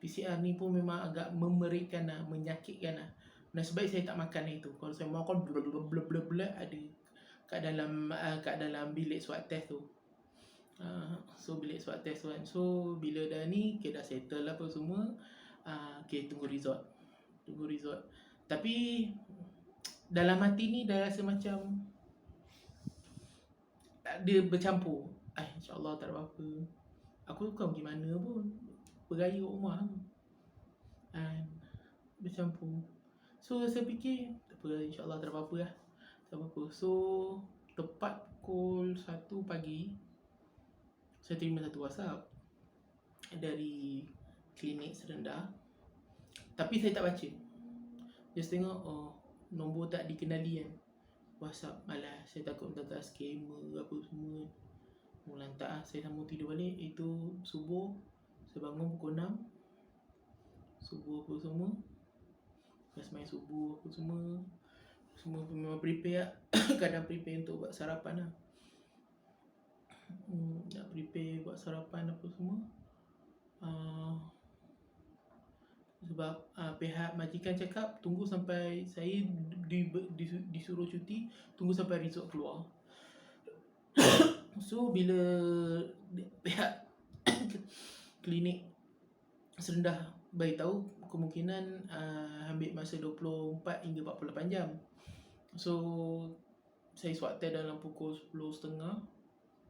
PCR ni pun memang agak memerikkan lah, menyakitkan lah. Nasib baik saya tak makan itu. Kalau saya makan blub ada kat dalam bilik swab test tu. So bilik swab test tu kan. So bila dah ni, okay, dah settle apa semua. Okay, tunggu result. Tapi dalam hati ni dah rasa macam dia bercampur. InsyaAllah tak ada apa-apa. Aku bukan pergi mana pun, beraya kat rumah tu. Bercampur. So saya fikir tak apa, insyaAllah tak ada apa-apa lah. Tak apa-apa. So tepat pukul 1 pagi saya terima satu WhatsApp dari klinik serendah. Tapi saya tak baca. Just tengok, nombor tak dikenali kan. WhatsApp, malas. Saya takut minta scammer apa semua. Lantak lah. Saya sambung tidur balik. Itu subuh. Saya bangun pukul 6. Subuh apa semua. Lepas main subuh apa semua. Semua memang prepare lah. Kadang prepare untuk buat sarapan lah. Nak prepare buat sarapan apa semua. Sebab pihak majikan cakap tunggu sampai saya disuruh cuti, tunggu sampai result keluar. So bila pihak klinik serendah beritahu, kemungkinan ambil masa 24 hingga 48 jam. So saya swab test dalam pukul 10.30.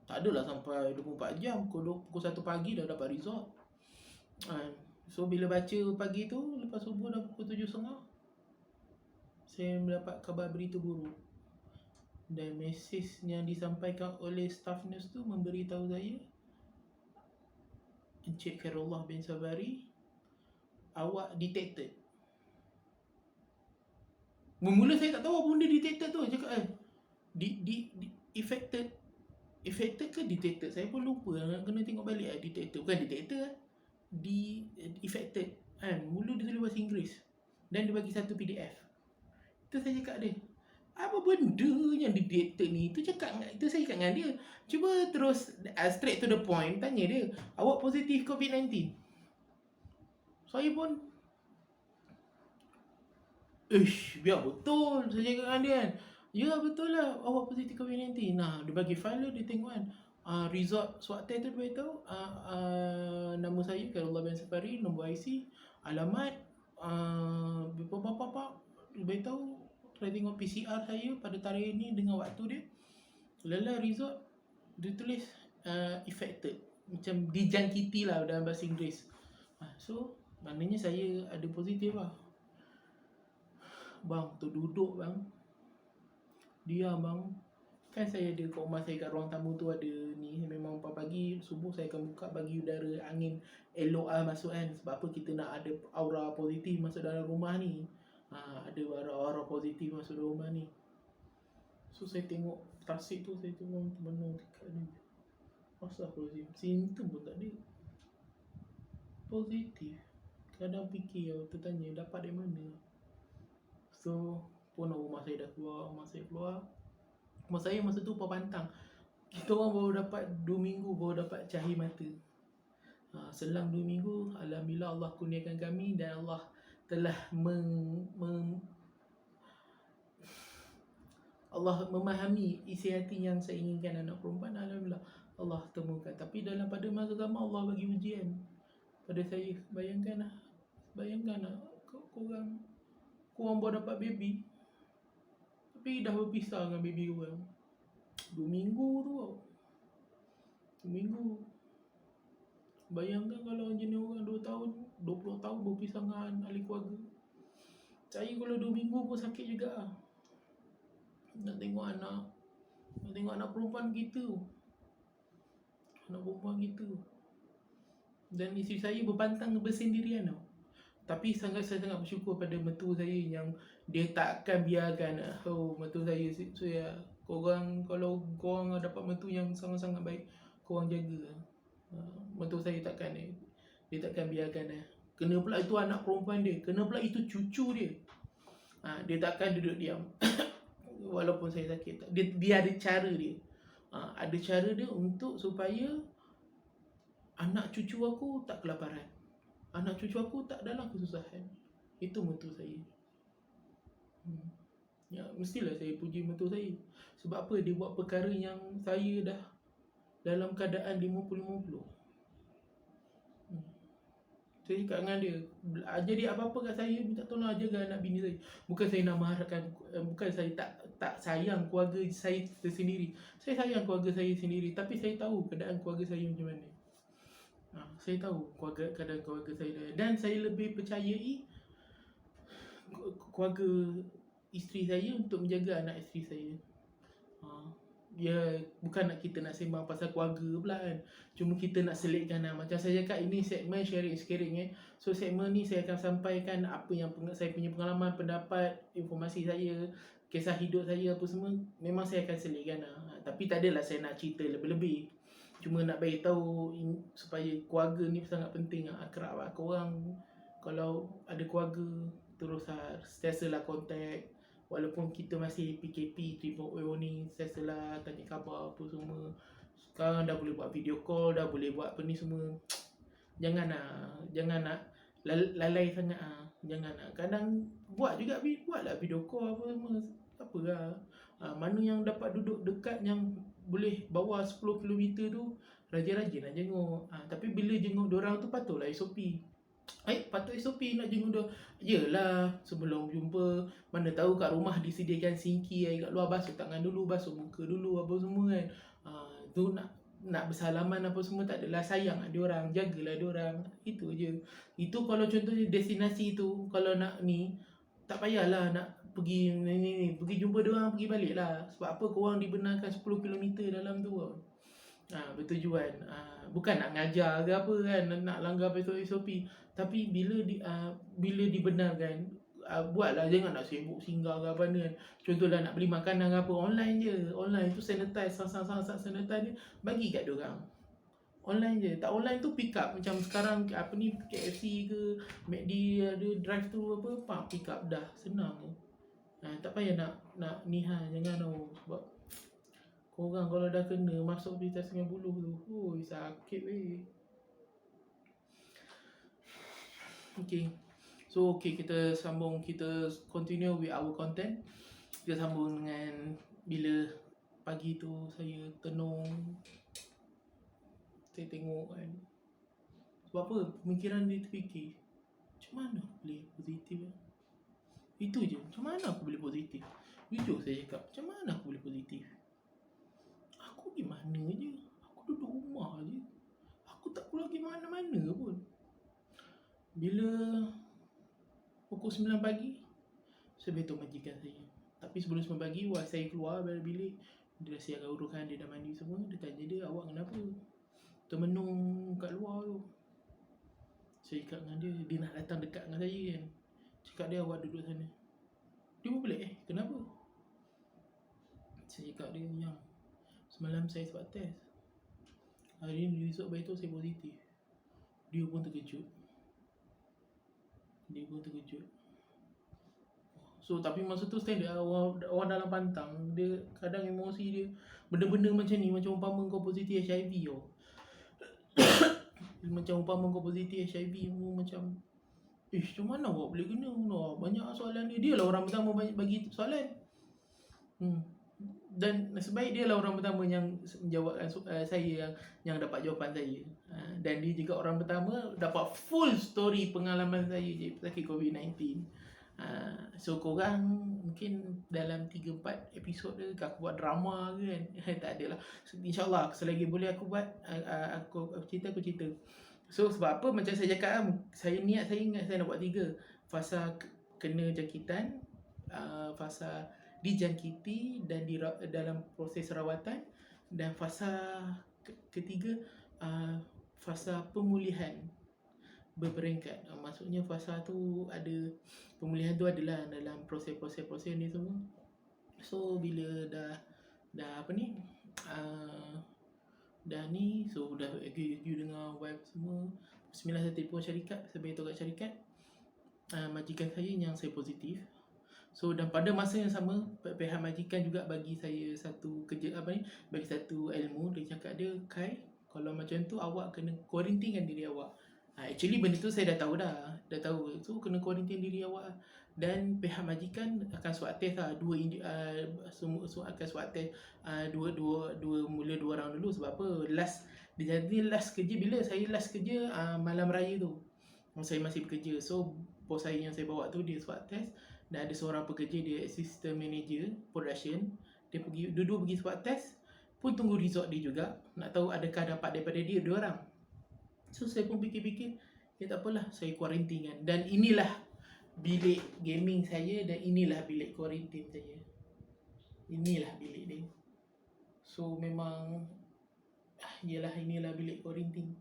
Tak adalah sampai 24 jam. Pukul 1 pagi dah dapat result. So bila baca pagi tu, lepas subuh dah pukul 7.30, saya mendapat kabar berita buruk. Dan mesej yang disampaikan oleh staff nurse tu memberitahu saya, Encik Khairullah bin Sabari, awak detected. Mula saya tak tahu apa benda detected tu. Cakap affected ke detected? Saya pun lupa, kena tengok balik. Detected, bukan detected, affected kan. Mula dia tulis bahasa Inggeris dan dia bagi satu PDF. Itu saya cakap dia, apa benda yang detected ni? Itu saya cakap dengan dia. Cuba terus straight to the point, tanya dia, awak positif COVID-19? Saya pun biar betul. Saya cakap dengan dia kan, ya betul lah awak positif COVID-19. Dia bagi file dia tengok kan. Result swab test tu dia beritahu, nama saya Khairullah bin Safari, nombor IC, alamat, dia beritahu, try tengok PCR saya pada tarikh ni dengan waktu dia. Lala result dia tulis affected, macam dijangkiti lah dalam bahasa Inggeris. So maknanya saya ada positif lah. Bang, terduduk bang, diam bang, Kan saya ada kat rumah saya, kat ruang tamu tu ada ni, memang pagi subuh saya akan buka bagi udara angin elok masuk kan. Sebab apa, kita nak ada aura positif masuk dalam rumah ni. Ada aura positif masuk dalam rumah ni. So saya tengok tasik tu, saya tengok temenung dekat ni. Astaghfirullahaladzim, simptom pun tak ada. Positif. Kadang fikir, tertanya dapat dari mana. So pun rumah saya dah keluar, rumah saya keluar. Rumah saya masa tu pantang. Kita orang baru dapat 2 minggu baru dapat cahaya mata. Selang 2 minggu, alhamdulillah Allah kurniakan kami dan Allah telah Allah memahami isi hati yang saya inginkan anak perempuan. Alhamdulillah Allah temukan. Tapi dalam pada masa sama Allah bagi ujian pada saya. Bayangkanlah korang baru dapat baby, tapi dah berpisah dengan baby korang 2 minggu tu tau. 2 minggu. Bayangkan kalau jenis orang 2 tahun 20 tahun berpisah dengan ahli keluarga. Saya kalau 2 minggu pun sakit juga. Nak tengok anak perempuan kita. Dan isteri saya berpantang bersendirian tau. Tapi saya sangat bersyukur pada mentua saya yang dia takkan biarkan mentua saya kalau korang dapat mentua yang sangat-sangat baik, korang jaga. Mentua saya dia takkan biarkan kena pula itu anak perempuan dia, kena pula itu cucu dia. Dia takkan duduk diam. Walaupun saya sakit, dia ada cara dia. Ada cara dia untuk supaya anak cucu aku tak kelaparan, anak cucu aku tak dalam kesusahan. Itu mentua saya. Ya, mestilah saya puji mentua saya. Sebab apa? Dia buat perkara yang saya dah dalam keadaan 50-50. Saya cakap dengan dia, jadi apa-apa kat saya, minta tolong jaga anak bini saya. Bukan saya nak mengharapkan, bukan saya tak sayang keluarga saya sendiri. Saya sayang keluarga saya sendiri, tapi saya tahu keadaan keluarga saya macam mana. Saya tahu keadaan keluarga saya, dan saya lebih percayai keluarga isteri saya untuk menjaga anak isteri saya. Ya, bukan kita nak sembang pasal keluarga pula kan. Cuma kita nak selitkan macam saya cakap, ini segmen sharing. So segmen ni saya akan sampaikan apa yang saya punya pengalaman, pendapat, informasi saya, kisah hidup saya apa semua. Memang saya akan selitkan tapi tak adalah saya nak cerita lebih-lebih. Cuma nak bagi tahu supaya keluarga ni sangat penting. Akrab korang kalau ada keluarga terus sentiasalah kontak. Walaupun kita masih PKP 3.0 ni, sentiasalah tanya khabar apa semua. Sekarang dah boleh buat video call, dah boleh buat apa ni semua. Jangan nak lalai sangat. Jangan nak. Kadang buatlah video call apa semua. Apalah. Mana yang dapat duduk dekat yang boleh bawa 10 km tu, rajin-rajin nak jenguk. Tapi bila jenguk diorang tu patutlah SOP. Patut SOP nak jenguk dia. Yelah, sebelum jumpa, mana tahu kat rumah disediakan sinki air kat luar, basuh tangan dulu, basuh muka dulu apa semua kan. Tu nak bersalaman apa semua tak adalah, sayang dia orang, jagalah dia orang. Itu je. Itu kalau contohnya destinasi tu, kalau nak ni tak payahlah nak pergi pergi jumpa dia orang, pergi balik lah. Sebab apa, korang dibenarkan 10 km dalam tu. Bertujuan. Bukan nak ngajar ke apa kan, nak langgar SOP. Tapi bila dibenarkan, buatlah, jangan nak sibuk singgah ke apa ni kan. Contohlah nak beli makanan ke apa, online je. Online tu sanitize, sanitize ni bagi kat diorang. Online je. Tak online tu pick up. Macam sekarang apa ni, KFC ke McD ada drive thru apa, pick up dah. Senang je. Tak payah nak jangan tahu. Sebab korang kalau dah kena masuk di tas 90 tu, sakit weh. So kita sambung, kita continue with our content. Kita sambung dengan bila pagi tu saya tenung, saya tengok kan. Sebab apa, pemikiran dia terfikir, macam mana aku boleh positif Itu je, macam mana aku boleh positif. Jujur saya cakap, macam mana aku boleh positif. Aku pergi mana je, aku duduk rumah je, aku tak keluar pergi mana-mana pun. Bila pukul 9 pagi, saya beritahu majikan saya. Tapi sebelum 9 pagi, saya keluar dari bilik, Dia dah siapkan urukan, dia dah mandi semua. Dia tanya dia, awak kenapa termenung kat luar tu? Saya cakap dengan dia, dia nak datang dekat dengan saya kan. Cakap dia, awak duduk sana. Dia pun pelik, kenapa? Saya cakap dia, yang semalam saya swab test, hari ni result baik tu saya positif. Dia pun terkejut. So tapi masa tu standard orang dalam pantang, dia kadang emosi dia benda-benda macam ni, macam umpama kau positif HIV tau. Macam umpama kau positif HIV tu macam macam mana awak boleh kena? Banyak soalan dia. Dia lah orang pertama bagi soalan. Dan sebaik dia lah orang pertama yang menjawabkan saya yang dapat jawapan saya. Dan dia juga orang pertama dapat full story pengalaman saya je sakit COVID-19. So korang mungkin dalam 3-4 episod ke aku buat drama ke kan. Tak adalah. So, InsyaAllah selagi boleh aku buat, aku cerita. So sebab apa, macam saya cakap kan, saya ingat saya nak buat 3. Fasa kena jangkitan, fasa dijangkiti dan dalam proses rawatan, dan fasa ketiga, fasa pemulihan berperingkat. Maksudnya fasa tu ada, pemulihan tu adalah dalam proses ni semua. So bila dah apa ni, dah ni, so dah agree dengan wife semua. Bismillah, saya telefon syarikat, sebaik tu kat syarikat, majikan saya yang saya positif. So dan pada masa yang sama, pihak majikan juga bagi saya satu kerja, bagi satu ilmu. Dia cakap dia, Kai, kalau macam tu awak kena kuarantinkan diri awak. Actually benda tu saya dah tahu. So kena kuarantin diri awak. Dan pihak majikan akan swab test lah, semua akan swab test mula 2 orang dulu. Sebab apa, last kerja, bila saya last kerja malam raya tu, saya masih bekerja. So bos saya yang saya bawa tu, dia swab test. Dan ada seorang pekerja, dia assistant manager production, dia dua pergi swab test, pun tunggu result dia juga, nak tahu adakah dapat daripada dia 2 orang. So saya pun fikir-fikir, tak apalah, saya kuarantin kan. Dan inilah bilik gaming saya, dan inilah bilik kuarantin saya. Inilah bilik dia. So memang inilah bilik kuarantin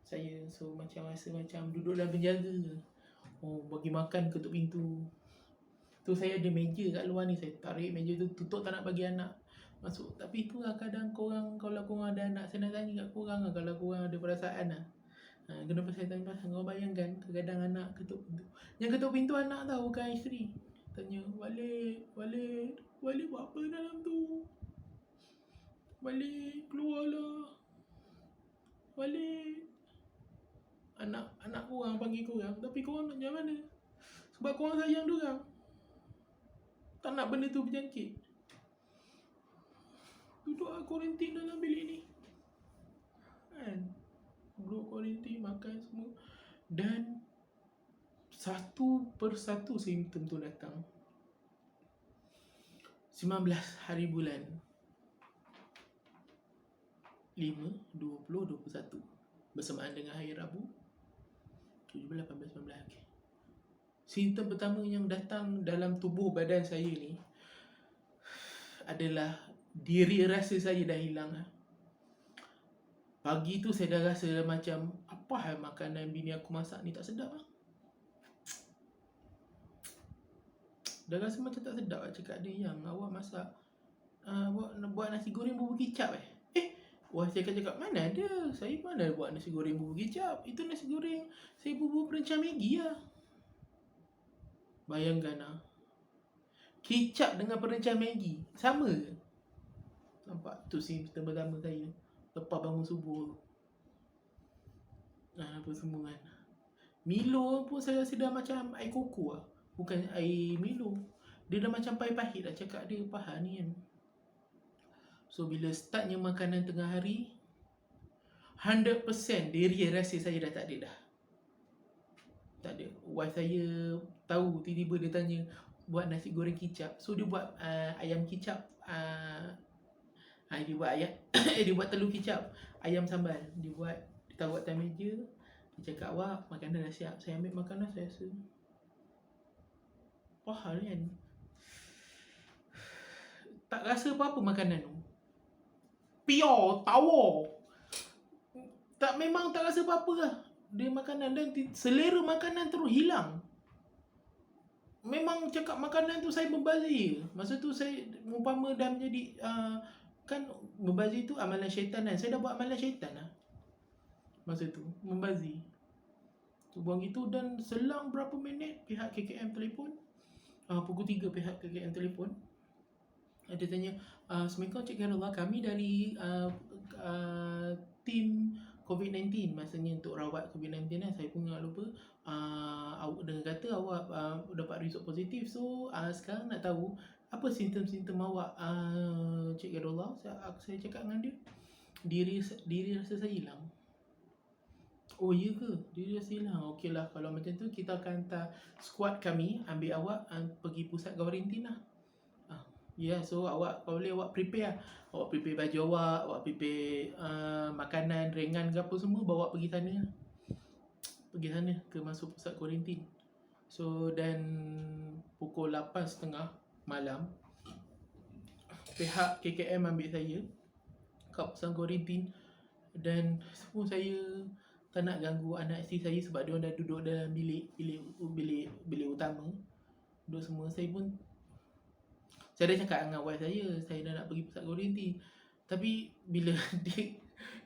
saya. So macam rasa macam duduk dalam penjara. Bagi makan ketuk pintu. Tu saya ada meja kat luar ni, saya tarik meja tu, tutup, tak nak bagi anak masuk. Tapi tu lah kadang korang, kalau korang ada anak, saya nak tanya kat korang lah, kalau korang ada perasaan lah. Kenapa saya tanya pasal, korang bayangkan kadang anak ketuk pintu. Yang ketuk pintu anak tau, bukan isteri. Tanya, Walid buat apa dalam tu? Walid, keluarlah. Walid. Anak korang panggil korang, tapi korang nak macam mana? Sebab korang sayang diorang, tak nak benda tu berjangkit. Duduk kuarantin dalam bilik ni kan, duduk kuarantin, makan semua. Dan satu persatu simptom tu datang. 19 hari bulan 5, 20, 21 bersamaan dengan hari Rabu 17, 18, 19. Okay. Simptom pertama yang datang dalam tubuh badan saya ni adalah diri rasa saya dah hilang. Pagi tu saya dah rasa macam, apa makanan bini aku masak ni tak sedap lah. Dah rasa macam tak sedap lah. Cakap dia, yang awak masak, awak buat nasi goreng bubur kicap Wah, saya cakap, mana ada, saya mana buat nasi goreng bubur kicap. Itu nasi goreng saya bubur perencah Maggi lah. Bayangkan lah, kicap dengan perencah Maggi sama ke? Nampak? Tu simptom pertama saya lepas bangun subuh. Apa semua kan. Milo pun saya rasa dah macam air koko lah, bukan air Milo. Dia dah macam pahit-pahit lah. Cakap dia, pahal ni kan. So bila startnya makanan tengah hari, 100% diri rasa saya dah tak ada dah. Tak ada. Wife saya tahu, tiba-tiba dia tanya, buat nasi goreng kicap. So dia buat ayam kicap. Dia buat ayam dia buat telur kicap, ayam sambal. Dia taruh atas meja. Dia cakap, awak makanan dah siap. Saya ambil makanan, saya rasa pahal kan. Tak rasa apa-apa makanan tu. pure, tawar. Memang tak rasa apa-apa lah. Dia makanan dan selera makanan terus hilang. Memang cakap makanan tu saya membazir. Masa tu saya umpama dah menjadi kan membazir tu amalan syaitan kan. Saya dah buat amalan syaitan lah. Masa tu membazir. Tu buang gitu dan selang berapa minit pihak KKM telefon. Pukul 3 pihak KKM telefon. Dia tanya, Assalamualaikum Cik Khairullah, kami dari tim COVID-19, maksudnya untuk rawat COVID-19 lah. Saya pun tak lupa. Awak dengar kata awak dapat result positif. So sekarang nak tahu apa simptom-simptom awak, Cik Khairullah. Saya cakap dengan dia, diri rasa saya hilang. Oh ya ke? Diri rasa hilang. Okey lah, kalau macam tu kita akan hantar squad kami ambil awak pergi pusat kuarantin lah. Ya, so awak boleh awak prepare lah. Awak prepare baju awak prepare makanan ringan ke apa semua, bawa pergi sana lah. Pergi sana ke masuk pusat kuarantin. So dan pukul 8.30 malam pihak KKM ambil saya kat pusat kuarantin. Dan semua saya tak nak ganggu anak isteri saya sebab dia orang dah duduk dalam bilik utama. Duduk semua. Saya dah cakap dengan wife saya dah nak pergi pusat kuarantin. Tapi bila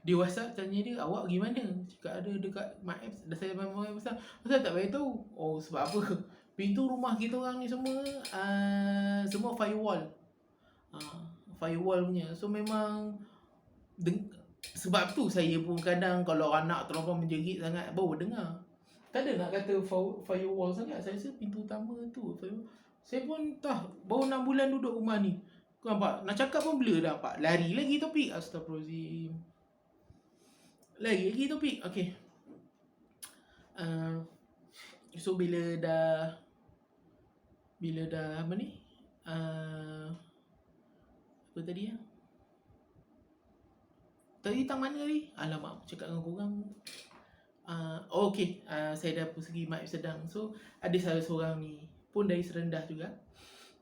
dia WhatsApp tanya dia, awak pergi mana? Cakap ada dekat MyApps. Dah saya memang pasal tak beritahu. Oh, sebab apa? Pintu rumah kita orang ni semua firewall. Firewall punya. So memang sebab tu saya pun kadang kalau anak terlampau menjerit sangat baru dengar. Tak ada nak kata firewall sangat. Saya rasa pintu utama tu firewall. Saya pun baru 6 bulan duduk rumah ni. Kau nampak? Nak cakap pun blur dah nampak. Lari lagi topik. Astagfirullahaladzim. Lagi topik. Okay. So bila dah apa ni? Apa tadi ya? Tadi tang mana tadi? Alamak, aku cakap dengan korang. Okay. Saya dah pergi Mak Sedang. So ada salah seorang ni pun dari Serendah juga.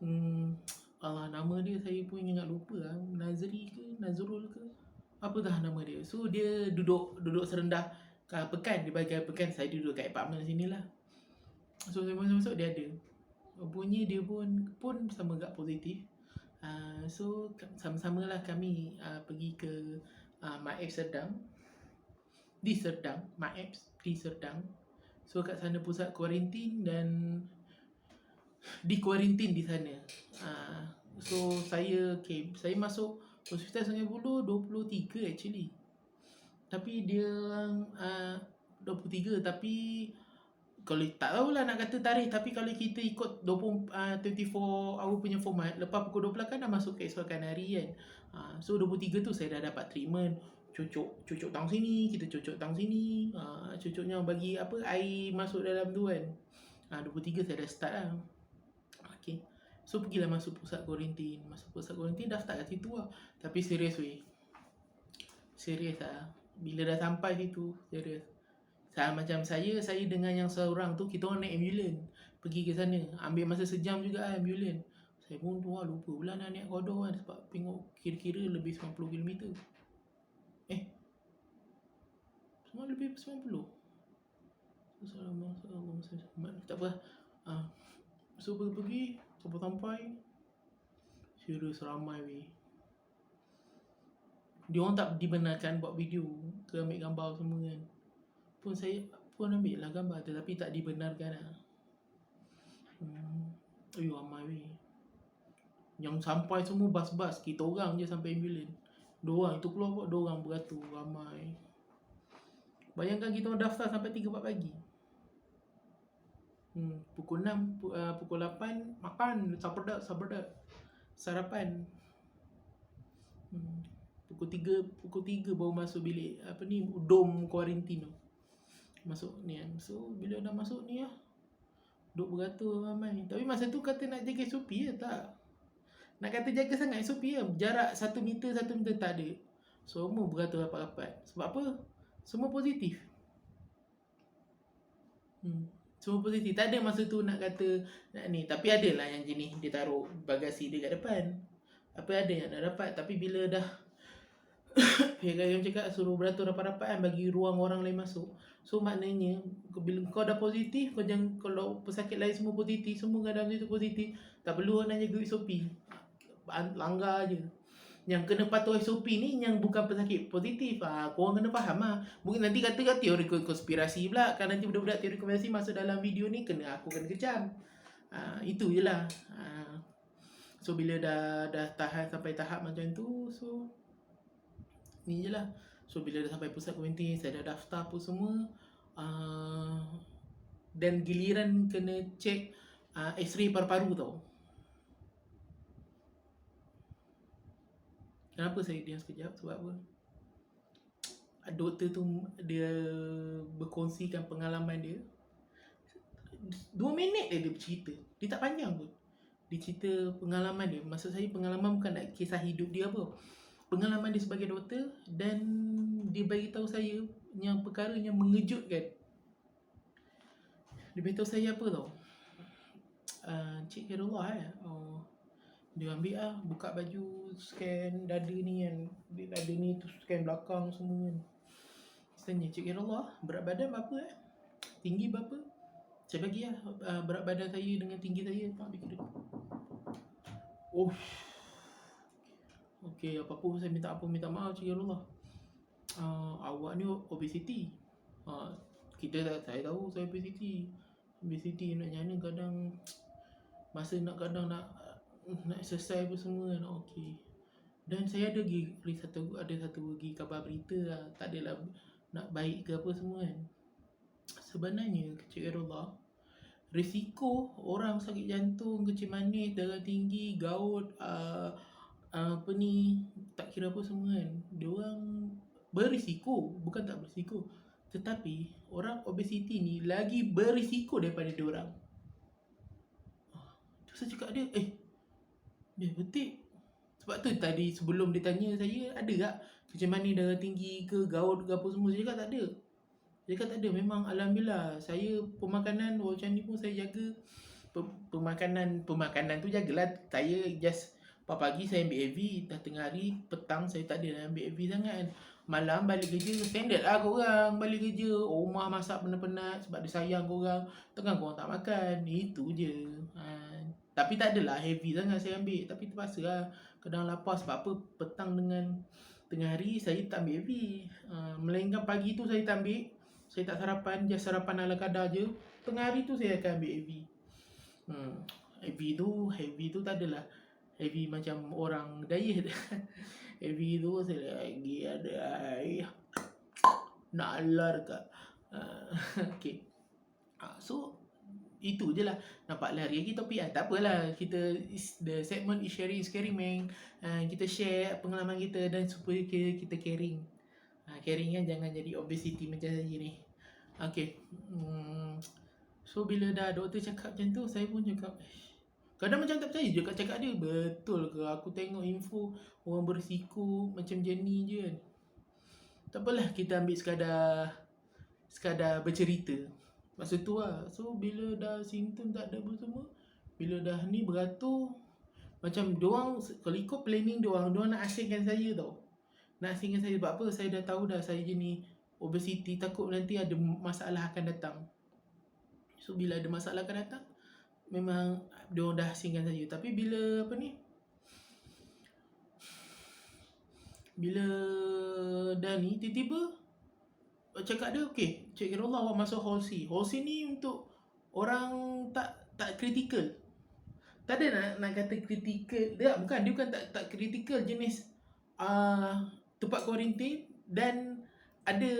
Nama dia saya pun ingat lupa lah. Nazri ke Nazrul ke apa dah nama dia. So dia duduk Serendah Pekan. Dia bagi Pekan. Saya duduk kat apartment sini lah. So saya masuk dia ada. Bunyi dia pun sama gak positif. So sama-sama lah kami pergi ke MyApps Serdang. Di Serdang. MyApps di Serdang. So kat sana pusat kuarantin dan di kuarantin di sana. So saya masuk hospital Sungai Buloh 23 actually. Tapi dia 23 tapi kalau tak tahulah nak kata tarikh, tapi kalau kita ikut 24 hour punya format, lepas pukul 12 kan dah masuk keesokan hari kan. So 23 tu saya dah dapat treatment. Cucuk tang sini, kita cucuk tang sini. Cucuknya bagi air masuk dalam tu kan. 23 saya dah start lah. Okay. So pergilah masuk pusat kuarantin. Daftar kat situ lah. Tapi serius weh. Serius lah. Bila dah sampai situ, serius. Macam saya dengan yang seorang tu, kita orang naik ambulans pergi ke sana. Ambil masa sejam juga lah ambulans. Saya pun lupa pula nak naik kodok kan. Sebab tengok kira-kira lebih 90 km. Semua lebih 90. Tak apa. So pergi sampai serius ramai weh. Dia orang tak dibenarkan buat video ke ambil gambar semua kan. Saya pun ambil lah gambar tu, tapi tak dibenarkan lah. Ramai weh. Yang sampai semua bas-bas, kita orang je sampai ambulans. 2 orang itu keluar, 2 orang beratur, ramai. Bayangkan kita orang daftar sampai 3-4 pagi. Pukul 6, pukul 8 makan sabardak sarapan. Pukul 3 baru masuk bilik dom kuarantin tu. Masuk ni kan. So bila dah masuk ni lah, duk beratur ramai. Tapi masa tu kata nak jaga SOP ya, tak. Nak kata jaga sangat SOP ya, jarak 1 meter tak ada. Semua beratur rapat-rapat. Sebab apa? Semua positif. Semua positif. Tak ada masa tu nak kata nak ni. Tapi ada lah yang jenis dia taruh bagasi dia kat depan. Apa ada yang nak dapat. Tapi bila dah Pihak yang cakap suruh beratur rapat-rapat kan, bagi ruang orang lain masuk. So maknanya bila kau dah positif, kau jangan, kalau pesakit lain semua positif, semua dalam situ positif, tak perlu nak jaga SOP. Langgar je. Yang kena patuh SOP ni yang bukan pesakit positif. Korang kena faham lah. Mungkin nanti kata teori konspirasi pula. Kan nanti budak-budak teori konspirasi masuk dalam video ni, aku kena kecam. Itu je lah. So bila dah tahan sampai tahap macam tu, so ni je lah. So bila dah sampai pusat kuarantin, saya dah daftar apa semua, dan giliran kena cek X-ray paru-paru tau. Kenapa saya diam sekejap? Sebab apa? Doktor tu dia berkongsikan pengalaman dia. 2 minit dia bercerita. Dia tak panjang pun. Dia cerita pengalaman dia. Maksud saya pengalaman bukan nak kisah hidup dia apa. Pengalaman dia sebagai doktor, dan dia bagi tahu saya yang perkara yang mengejutkan. Dia beritahu saya apa tau? Cik Khairullah dia ambil buka baju, scan dada ni kan, dada ni tu scan belakang semua kan. Saya tanya, Cik Khairullah, berat badan berapa tinggi berapa? Saya bagi berat badan saya dengan tinggi saya, Pak ambil kira. Okey, apa-apa saya minta maaf Cik Khairullah. Awak ni obesity. Saya tahu saya obesity. Obesity nak nyana kadang masa nak exercise apa semua kan. Okey. Dan saya ada satu kabar berita tak adalah nak baik ke apa semua kan. Sebenarnya Cik Khairullah, risiko orang sakit jantung, kecil manis, darah tinggi, gout, tak kira apa semua kan, diorang berisiko, bukan tak berisiko, tetapi orang obesity ni lagi berisiko daripada diorang. Tu saya cakap dia, dia betul. Sebab tu tadi sebelum dia tanya saya, ada tak kecil manis, darah tinggi ke, gout ke apa semua, saya cakap tak ada. Dia kata ada. Memang alhamdulillah saya pemakanan macam ni pun saya jaga. Pemakanan tu jagalah. Saya just pagi saya ambil AV, dah tengah hari petang saya tak ada ambil AV sangat kan. Malam balik kerja standard lah korang balik kerja. Rumah masak penat-penat sebab dia sayang korang. Tengah korang tak makan. Itu je. Tapi tak adalah heavy sangat saya ambil. Tapi terpaksa lah. Kadang lapar sebab apa, petang dengan tengah hari saya tak ambil AV. Melainkan pagi tu saya tak ambil. Saya tak sarapan, just sarapan ala kadar je. Tengah hari tu saya akan ambil AV. Heavy tu tak adalah heavy macam orang diet. Heavy tu saya lagi ada nak alar kat. Okay. So itu je lah. Nampak lari lagi topik lah. Tak apalah. The segment is sharing is caring, man. Kita share pengalaman kita dan supaya kita caring. Caring kan, jangan jadi obesity macam saya ni. Okay. So bila dah doktor cakap macam tu, saya pun cakap, kadang macam tak percaya je kat cakap dia. Betul ke? Aku tengok info orang berisiko macam ni je kan. Tak apalah, kita ambil sekadar bercerita. Masa tu lah. So bila dah simptom tak ada apa semua, bila dah ni beratur, macam diorang, kalau ikut planning diorang nak asingkan saya tau. Nak asingkan saya sebab apa? Saya dah tahu dah saya jenis obesity, takut nanti ada masalah akan datang. So bila ada masalah akan datang, memang diorang dah asingkan saya. Tapi bila bila dah ni, tiba-tiba cakap dia, okay, Cik Khairullah awak masuk hall C. Hall C ni untuk orang tak kritikal. Tak ada nak kata kritikal. Dia bukan tak kritikal, jenis tempat kuarantin. Dan ada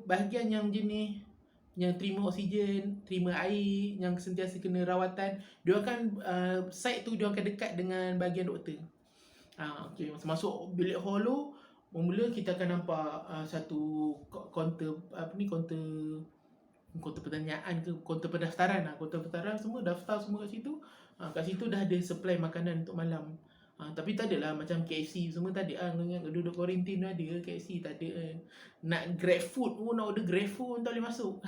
bahagian yang jenis yang terima oksigen, terima air, yang sentiasa kena rawatan. Dia akan site tu dia akan dekat dengan bahagian doktor. Okay, masuk bilik hall tu, mula kita akan nampak satu kaunter pertanyaan ke kaunter pendaftaran. Kaunter pendaftaran semua daftar semua kat situ. Kat situ dah ada supply makanan untuk malam. Tapi tak adalah macam KFC semua tak ada. Duduk kuarantin tu ada KFC tak ada. Nak grab food pun, nak order grab food pun tak boleh masuk.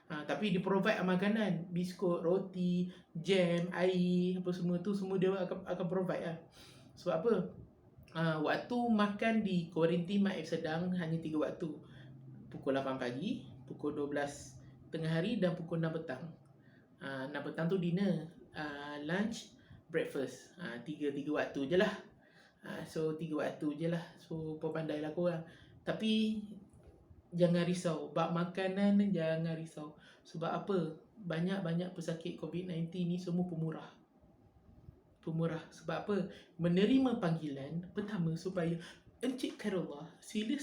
Tapi dia provide makanan, biskut, roti, jam, air, apa semua tu semua dia akan provide lah. Sebab apa? Waktu makan di kuarantin Mak Sedang hanya 3 waktu. Pukul 8 pagi, pukul 12 tengah hari dan pukul 6 petang. 6 petang tu dinner, lunch, breakfast. Tiga waktu je lah. So 3 waktu je lah. So pandailah korang. Tapi jangan risau. Bab makanan jangan risau. Sebab apa? Banyak-banyak pesakit COVID-19 ni semua pemurah. Sebab apa? Menerima panggilan pertama supaya Encik Khairullah sila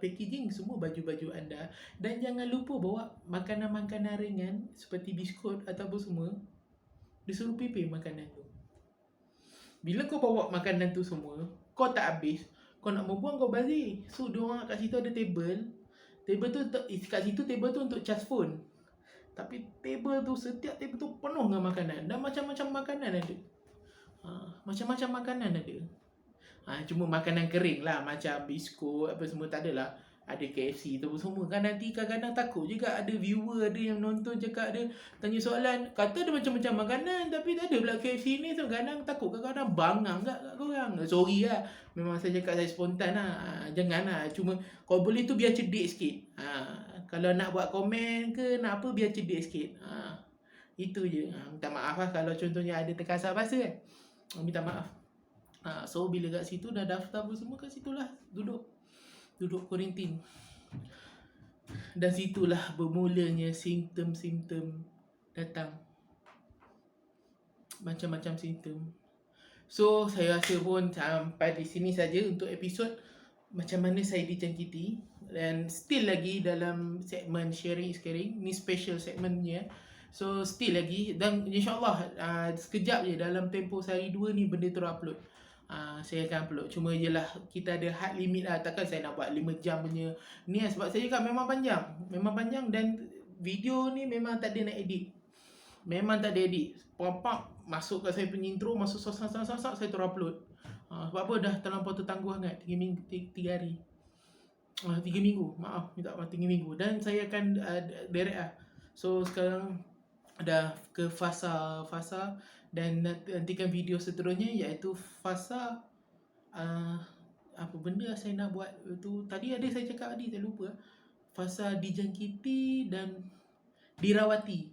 packaging semua baju-baju anda dan jangan lupa bawa makanan-makanan ringan seperti biskut ataupun semua. Disuruh prepare makanan tu. Bila kau bawa makanan tu semua, kau tak habis, kau nak membuang kau bazir. So diorang kat situ ada table. Table tu kat situ table tu untuk charge phone. Tapi table tu, setiap table tu penuh dengan makanan dan macam-macam makanan ada. Macam-macam makanan ada. Cuma makanan kering lah, macam biskut apa semua tak adalah. Ada KFC tu semua kan, nanti kadang-kadang takut juga ada viewer, ada yang nonton cakap ada tanya soalan, kata ada macam-macam makanan tapi tak ada pula KFC ni. So kadang takut, kadang-kadang bangang kat korang. Sorry lah, memang saya cakap saya spontan lah. Jangan lah, cuma kalau boleh tu biar cerdik sikit. Kalau nak buat komen ke nak apa, biar cerdik sikit. Itu je. Minta maaf lah kalau contohnya ada terkasar bahasa kan. Minta maaf. So bila kat situ dah daftar apa semua, kat situlah duduk kuarantin. Dan situlah bermulanya simptom-simptom datang. Macam-macam simptom. So saya rasa pun sampai di sini saja untuk episod macam mana saya dijangkiti. Dan still lagi dalam segmen sharing is caring. Ni special segmentnya. So still lagi, dan insyaAllah sekejap je, dalam tempoh sehari 2 ni benda tu upload. Saya akan upload. Cuma je lah kita ada hard limit lah. Takkan saya nak buat 5 jam punya ni lah. Sebab saya cakap memang panjang. Dan video ni memang tak ada nak edit. Pop-pop masuk kat saya punya intro, masuk sak-sak saya terus upload. Sebab apa, dah terlampau tertangguh sangat 3 hari. 3 minggu. Maaf, minta maaf, 3 minggu. Dan saya akan direct lah. So sekarang dah ke fasa dan nantikan video seterusnya, iaitu fasa apa benda saya nak buat tu tadi, ada saya cakap tadi, saya lupa. Fasa dijangkiti dan dirawati.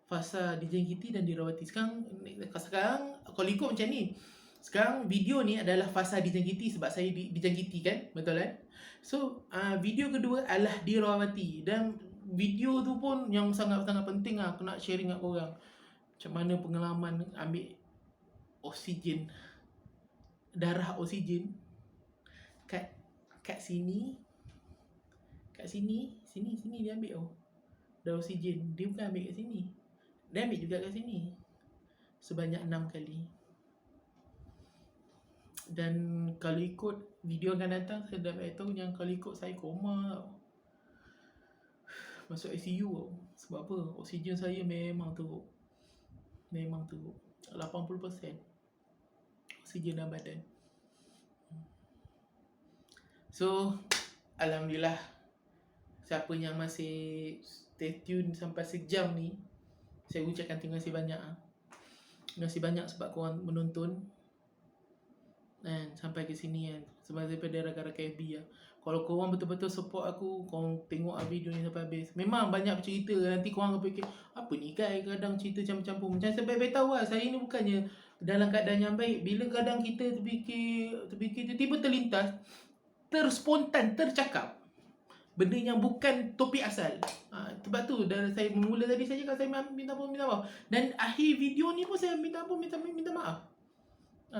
Fasa dijangkiti dan dirawati. Sekarang kalau ikut macam ni, sekarang video ni adalah fasa dijangkiti sebab saya dijangkiti kan, betul kan? So video kedua adalah dirawati, dan video tu pun yang sangat-sangat penting lah, aku nak sharing dengan korang. Macam mana pengalaman ambil oksigen, darah oksigen kat sini dia ambil darah oksigen. Dia bukan ambil kat sini, dia ambil juga kat sini sebanyak 6 kali. Dan kalau ikut video akan datang, saya dah beritahu yang kalau ikut saya koma tau. Masuk ICU tau. Sebab apa? Oksigen saya memang teruk. 80% oksigen dalam badan. So alhamdulillah, siapa yang masih stay tune sampai sejam ni, saya ucapkan terima kasih banyak. Terima kasih banyak sebab korang menonton dan sampai ke sini kan. Sebab daripada rakan-rakan FB lah. Kalau korang betul-betul support aku, korang tengok video ni sampai habis. Memang banyak cerita. Nanti korang akan fikir, apa ni guys, kadang cerita campur-campur. Macam saya baik-baik tahu lah, saya ni bukannya dalam keadaan yang baik. Bila kadang kita terfikir tiba-tiba terlintas, terspontan, tercakap benda yang bukan topik asal. Sebab tu dah saya mula tadi saya cakap saya minta maaf. Dan akhir video ni pun saya minta maaf.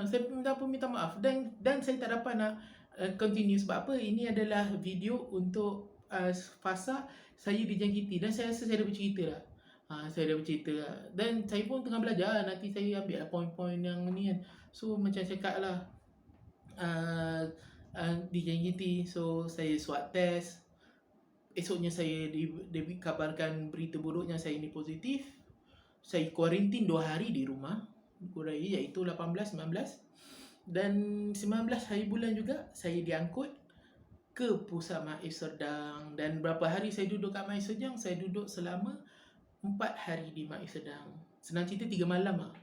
Saya minta maaf dan saya tak dapat nak continue. Sebab apa? Ini adalah video untuk fasa saya dijangkiti, dan saya rasa saya dah bercerita lah. Saya dah bercerita lah. Dan saya pun tengah belajar. Nanti saya ambil lah poin-poin yang ni kan. So macam saya cakap lah, dijangkiti. So saya swab test. Esoknya saya dikabarkan berita buruknya saya ni positif. Saya kuarantin 2 hari di rumah, iaitu 18, 19. Dan 19 hari bulan juga saya diangkut ke pusat Maif Serdang. Dan berapa hari saya duduk kat Maif Serdang? Saya duduk selama 4 hari di Maif Serdang. Senang cerita 3 malam lah.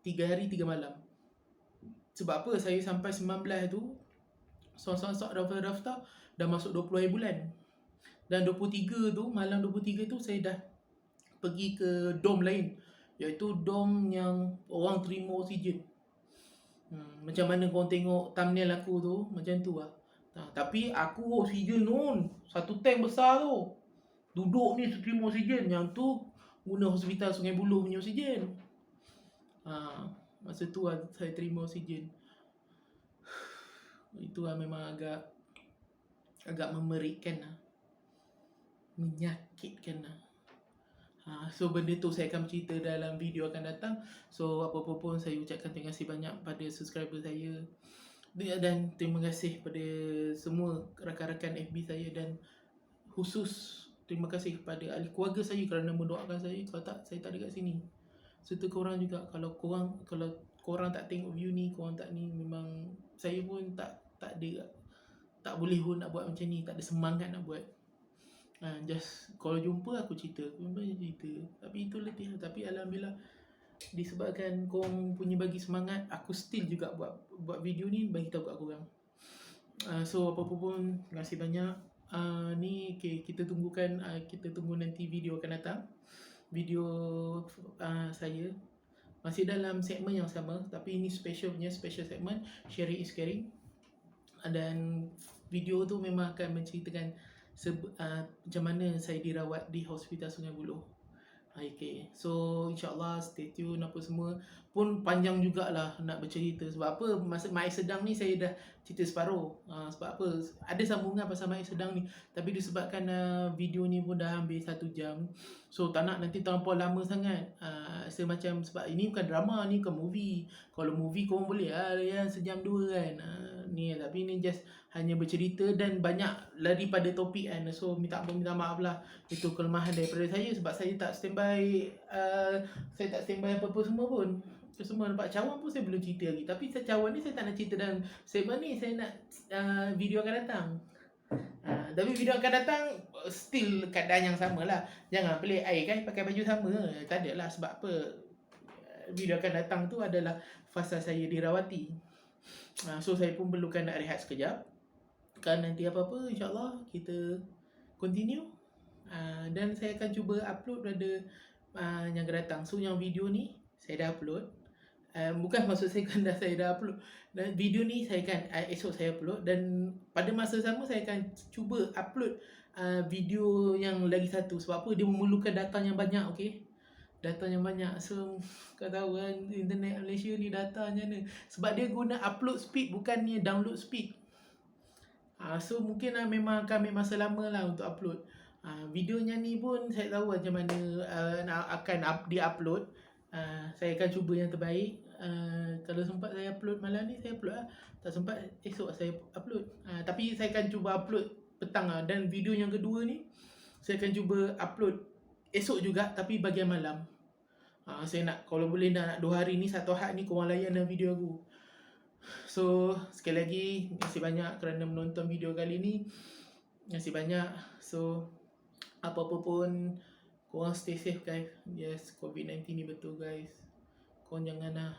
3 hari 3 malam. Sebab apa saya sampai 19 tu sok-sok daftar dah masuk 20 hari bulan. Dan 23 tu, malam 23 tu saya dah pergi ke dom lain, iaitu dom yang orang terima oksigen. Macam mana korang tengok thumbnail aku tu, macam tu lah. Tapi aku oksigen nun, satu tank besar tu. Duduk ni terima oksigen, yang tu guna hospital Sungai Buloh punya oksigen. Masa tu lah saya terima oksigen. Itu lah memang agak memerikan lah, menyakitkan lah. So benda tu saya akan cerita dalam video akan datang. So apa-apa pun saya ucapkan terima kasih banyak pada subscriber saya, dan terima kasih pada semua rakan-rakan FB saya, dan khusus terima kasih kepada ahli keluarga saya kerana mendoakan saya. Kalau tak, saya tak ada kat sini. Serta korang juga, kalau korang tak tengok view ni, korang tak ni, memang saya pun tak boleh pun nak buat macam ni, tak ada semangat nak buat. Just kalau jumpa aku cerita, tapi itu letih. Tapi alhamdulillah, disebabkan korang punya bagi semangat, aku still juga buat video ni, bagi tahu kat korang. So apa-apa pun, terima kasih banyak. Ni kita tunggu nanti video akan datang. Video saya masih dalam segmen yang sama, tapi ini special segmen, sharing is caring. Dan video tu memang akan menceritakan macam mana saya dirawat di Hospital Sungai Buloh. Okay, so insyaAllah stay tune. Apa semua pun panjang jugalah nak bercerita. Sebab apa, masa Mai Sedang ni saya dah cerita separuh. Sebab apa, ada sambungan pasal Mai Sedang ni, tapi disebabkan video ni pun dah hampir 1 jam, so tak nak nanti terlampau lama sangat. Semacam, sebab ini bukan drama, ni bukan movie. Kalau movie korang boleh ya, sejam 2 kan. Ni, tapi ni just hanya bercerita dan banyak lari pada topik kan. So minta maaf lah, itu kelemahan daripada saya, sebab saya tak standby apa-apa semua pun. Semua nampak cawan pun saya belum cerita lagi. Tapi cawan ni saya tak nak cerita dalam segmen ni, saya nak video akan datang. Tapi video akan datang still keadaan yang sama lah. Jangan pelik air kan pakai baju sama. Tak ada lah, sebab apa, video akan datang tu adalah fasa saya dirawati. So saya pun perlukan nak rehat sekejap. Kan nanti apa-apa insyaAllah kita continue. Dan saya akan cuba upload pada yang akan datang. So yang video ni saya dah upload. Bukan maksud saya kan saya dah upload. Dan video ni saya akan esok saya upload, dan pada masa sama saya akan cuba upload video yang lagi satu. Sebab apa, dia memerlukan data yang banyak, okey. Data yang banyak. So kau tahu kan, internet Malaysia ni datanya ni. Sebab dia guna upload speed, bukannya download speed. So mungkin memang akan ambil masa lama lah untuk upload. Videonya ni pun saya tahu macam mana akan di-upload. Saya akan cuba yang terbaik. Kalau sempat saya upload malam ni, saya upload lah. Tak sempat, esok saya upload. Tapi saya akan cuba upload petang lah. Dan video yang kedua ni saya akan cuba upload esok juga, tapi bagian malam. Saya nak, kalau boleh nak 2 hari ni, 1 Ahad ni korang layan dalam video aku. So sekali lagi, terima kasih banyak kerana menonton video kali ni. Terima kasih banyak. So apa-apa pun, korang stay safe guys. Yes, COVID-19 ni betul guys. Korang jangan lah.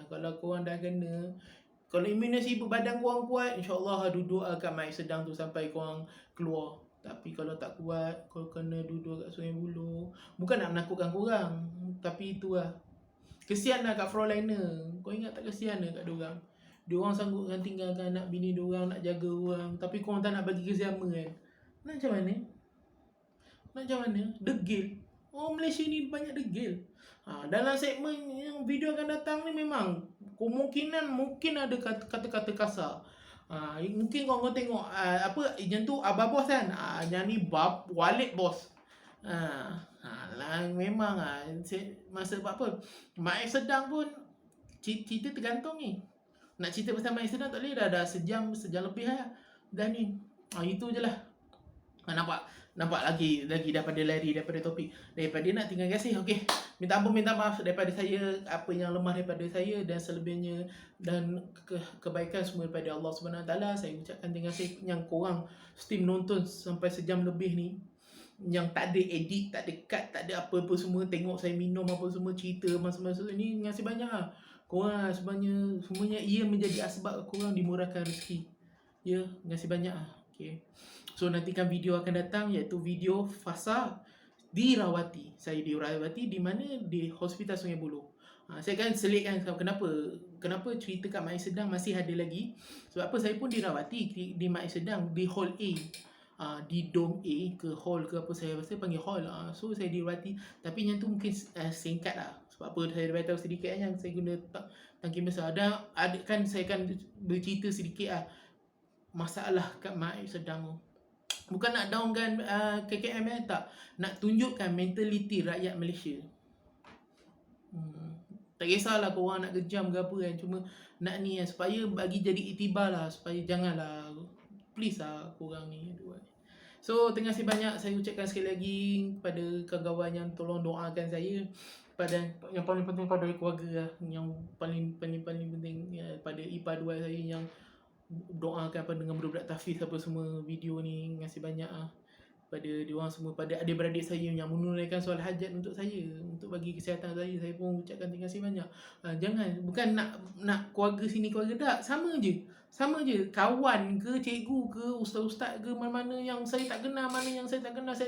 Kalau korang dah kena, kalau imuniti badan korang kuat, insyaAllah duduk kat Mai Sedang tu sampai korang keluar. Tapi kalau tak kuat, kau kena duduk kat Sungai Buloh. Bukan nak menakutkan korang, tapi itulah. Kesian lah kat frontliner. Kau ingat tak kesian lah kat diorang? Diorang sanggup kan tinggalkan anak bini diorang, nak jaga orang, tapi korang tak nak bagi kerjasama kan? Nak macam mana? Degil. Orang Malaysia ni banyak degil. Dalam segmen yang video akan datang ni, memang kemungkinan mungkin ada kata-kata kasar. Mungkin korang tengok apa yang tu abah bos kan. Yang ni Walid bos. Memang masa apa Mai Sedang pun cerita tergantung ni. Nak cerita pasal Mai Sedang tak boleh, dah sejam lebih lah dah ni. Itu je lah. Nampak lagi daripada lari daripada topik, daripada nak tinggal kasih. Okey, minta maaf daripada saya, apa yang lemah daripada saya, dan selebihnya, dan kebaikan semua daripada Allah Subhanahu Wa Taala. Saya ucapkan terima kasih yang korang still menonton sampai sejam lebih ni, yang tak ada edit, tak ada cut, tak ada apa-apa semua, tengok saya minum apa semua, cerita masa-masa ni. Terima kasih banyak lah. Korang semuanya ia menjadi asbab korang dimurahkan rezeki. Ya, terima kasih banyak ah. Okay. So nantikan video akan datang iaitu video fasa dirawati. Saya dirawati di mana? Di Hospital Sungai Buloh. Saya akan selitkan kenapa cerita kat Mak Air Sedang masih ada lagi. Sebab apa, saya pun dirawati di Mak Air Sedang di hall A. Di dom A ke hall ke apa, saya rasa panggil hall. So saya dirawati, tapi yang tu mungkin singkat lah. Sebab apa, saya beritahu sedikit yang saya guna tangki besar. Dan ada kan saya akan bercerita sedikit lah masalah kat Mak Air Sedang tu. Bukan nak downkan KKM tak. Nak tunjukkan mentaliti rakyat Malaysia. Tak kisahlah korang nak kejam ke apa kan. Cuma nak ni kan, supaya bagi jadi iktibar lah. Supaya janganlah, please lah korang ni. So terima kasih banyak. Saya ucapkan sekali lagi kepada kawan-kawan yang tolong doakan saya. Pada yang paling penting pada keluarga lah. Yang paling penting pada ipar dua saya yang doakan apa dengan budak-budak tahfiz apa semua video ni. Terima kasih banyak pada diorang semua, pada adik-beradik saya yang menunaikan soal hajat untuk saya, untuk bagi kesihatan saya pun ucapkan terima kasih banyak. Jangan, bukan nak keluarga sini keluarga tak, sama je kawan ke cikgu ke ustaz-ustaz ke mana-mana yang saya tak kenal, mana yang saya tak kenal,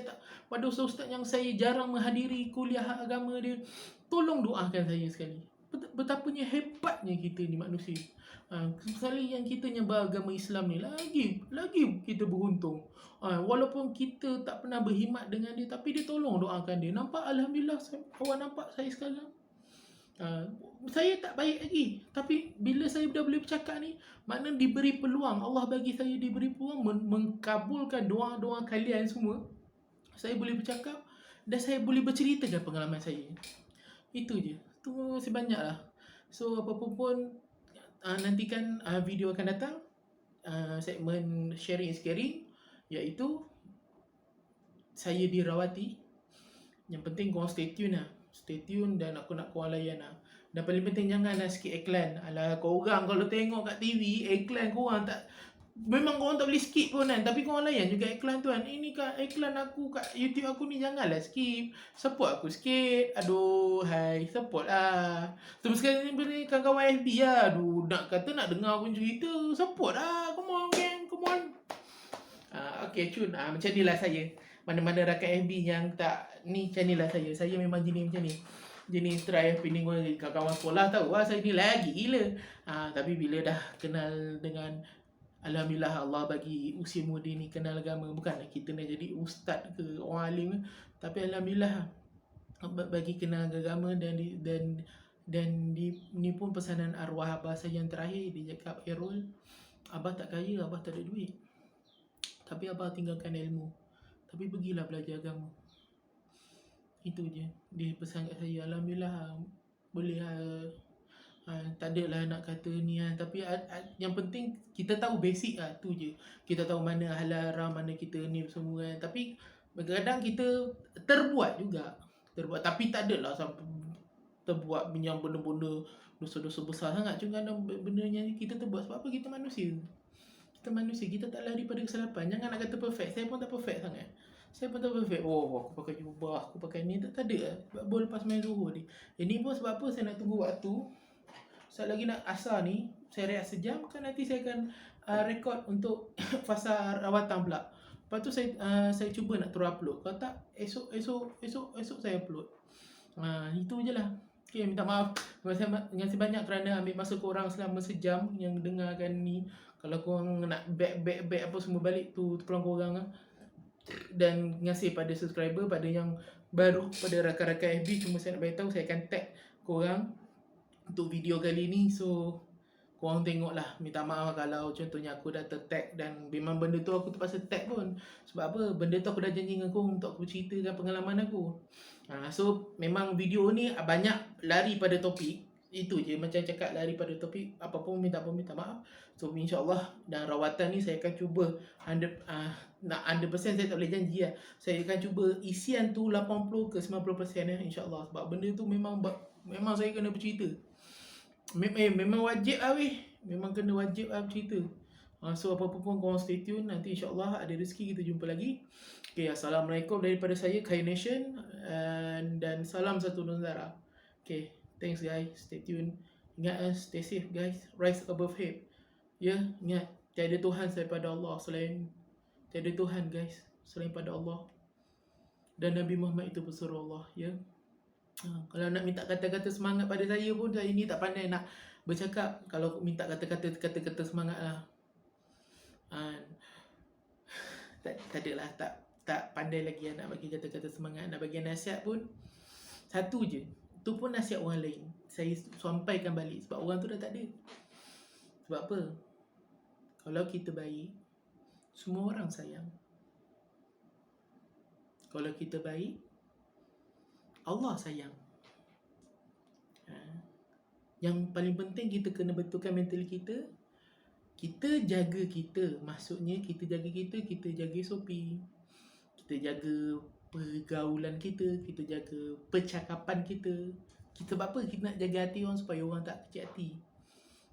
pada ustaz-ustaz yang saya jarang menghadiri kuliah agama dia, tolong doakan saya sekali. Betapanya hebatnya kita ni manusia. Sekali yang kita yang beragama Islam ni lagi kita beruntung. Walaupun kita tak pernah berkhidmat dengan dia, tapi dia tolong doakan dia. Nampak, alhamdulillah, awak nampak saya sekarang. Saya tak baik lagi, tapi bila saya dah boleh bercakap ni, makna diberi peluang, Allah bagi saya diberi peluang mengkabulkan doa-doa kalian semua. Saya boleh bercakap dan saya boleh berceritakan pengalaman saya. Itu je. Terima kasih banyak lah. So apa-apa pun, nantikan video akan datang, segmen sharing is caring, iaitu saya dirawati. Yang penting korang stay tune lah. Stay tune dan aku nak korang layan lah. Dan paling penting janganlah skip iklan. Alah, korang kalau tengok kat TV, iklan korang tak, memang korang tak boleh skip pun kan. Tapi korang layan juga iklan tu kan. Ini kat iklan aku kat YouTube aku ni, janganlah skip. Support aku sikit. Aduh, hai, support lah. Terus sekali ni kawan-kawan FB lah. Aduh, nak kata nak dengar pun cerita, support lah. Come on gang, come on. Okay, cun. Macam ni lah saya. Mana-mana rakan FB yang tak ni, macam ni lah saya. Saya memang jenis macam ni. Jenis try FB ni, kawan-kawan sekolah tahu lah saya ni lagi gila. Tapi bila dah kenal dengan, alhamdulillah Allah bagi usia muda ni kenal agama. Bukanlah kita nak jadi ustaz ke orang alim, tapi alhamdulillah bagi kenal agama. Dan ni pun pesanan arwah abah saya yang terakhir. Dia cakap, Errol, abah tak kaya, abah tak ada duit, tapi abah tinggalkan ilmu. Tapi pergilah belajar agama. Itu je dia pesan kat saya. Alhamdulillah boleh tak adalah nak kata ni kan. Tapi yang penting kita tahu basic lah. Tu je. Kita tahu mana halal haram, mana kita ni semua kan. Tapi kadang-kadang kita terbuat juga. Tapi tak adalah sampai terbuat yang benda-benda dosa-dosa besar sangat. Cuma kadang benda yang kita terbuat. Sebab apa? Kita manusia. Kita tak lari pada kesilapan. Jangan nak kata perfect. Saya pun tak perfect sangat. Saya pun tak perfect. Aku pakai jubah, aku pakai ni. Tak ada lah. Baru lepas main Zuhur ni. Ini pun sebab apa saya nak tunggu waktu. Saya lagi nak asar ni. Saya rehat sejam. Kan nanti saya akan rekod untuk fasa rawatan pula. Lepas tu saya cuba nak terus upload. Kalau tak, esok saya upload. Itu je lah. Okay, minta maaf. Terima kasih banyak kerana ambil masa korang selama sejam yang dengarkan ni. Kalau korang nak back apa semua balik tu tolong korang lah. Dan terima kasih pada subscriber, pada yang baru, pada rakan-rakan FB. Cuma saya nak beritahu, saya akan tag korang untuk video kali ni. So korang tengok lah. Minta maaf kalau contohnya aku dah tertag dan memang benda tu aku terpaksa tag pun. Sebab apa? Benda tu aku dah janji dengan korang untuk aku ceritakan pengalaman aku. So memang video ni banyak lari pada topik. Itu je, macam cakap lari pada topik. Apa-apa minta maaf. So insyaAllah dan rawatan ni saya akan cuba 100% saya tak boleh janji lah. Saya akan cuba isian tu 80 ke 90% insyaAllah. Sebab benda tu memang saya kena bercerita. Memang wajib lah weh. Memang kena wajib lah bercerita. So apa-apa pun korang stay tune. Nanti insyaAllah ada rezeki kita jumpa lagi. Okay, Assalamualaikum daripada saya, Kai Nation. Dan salam satu Nusantara. Okay, thanks guys. Stay tune. Ingat, stay safe guys. Rise above hate. Ya, ingat, tiada Tuhan daripada Allah selain, tiada Tuhan guys selain pada Allah, dan Nabi Muhammad itu pesuruh Allah. Ya, kalau nak minta kata-kata semangat pada saya pun, saya ni tak pandai nak bercakap. Kalau minta kata-kata semangat lah, tak adalah, tak pandai lagi nak bagi kata-kata semangat. Nak bagi nasihat pun satu je, tu pun nasihat orang lain, saya sampaikan balik sebab orang tu dah tak ada. Sebab apa? Kalau kita baik, semua orang sayang. Kalau kita baik, Allah sayang. Yang paling penting, kita kena betulkan mental kita. Kita jaga kita, maksudnya kita jaga kita, kita jaga SOP, kita jaga pergaulan kita, kita jaga percakapan kita. Kita buat apa? Kita nak jaga hati orang supaya orang tak kecil hati.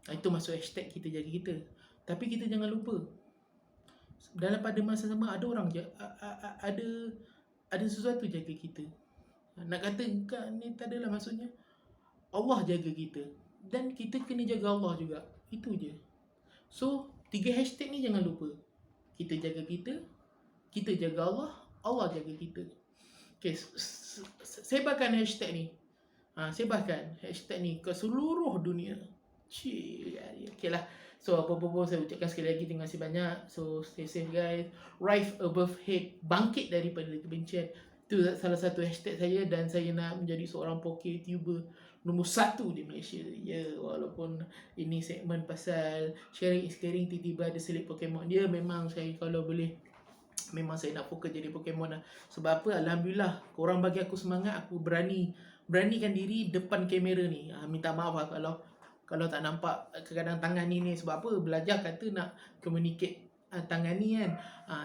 Itu maksud hashtag kita jaga kita. Tapi kita jangan lupa, dalam pada masa sama ada orang ada sesuatu jaga kita. Nak kata ni tak adalah maksudnya, Allah jaga kita dan kita kena jaga Allah juga. Itu je. So 3 hashtag ni jangan lupa. Kita jaga kita jaga Allah, Allah jaga kita. Okay, sebarkan hashtag ni. Sebarkan hashtag ni ke seluruh dunia. Okay lah. So apa-apa pun saya ucapkan sekali lagi, terima kasih banyak. So stay safe guys. Rise above hate, bangkit daripada kebencian. Itu salah satu hashtag saya, dan saya nak menjadi seorang poker YouTuber nombor 1 di Malaysia. Ya, walaupun ini segmen pasal sharing is caring, tiba-tiba ada selit Pokemon. Ya, memang saya kalau boleh, memang saya nak fokus jadi Pokemon lah. Sebab apa? Alhamdulillah, korang bagi aku semangat, aku beranikan diri depan kamera ni. Minta maaf lah kalau tak nampak kadang tangan ni sebab apa? Belajar kata nak communicate tangan ni kan.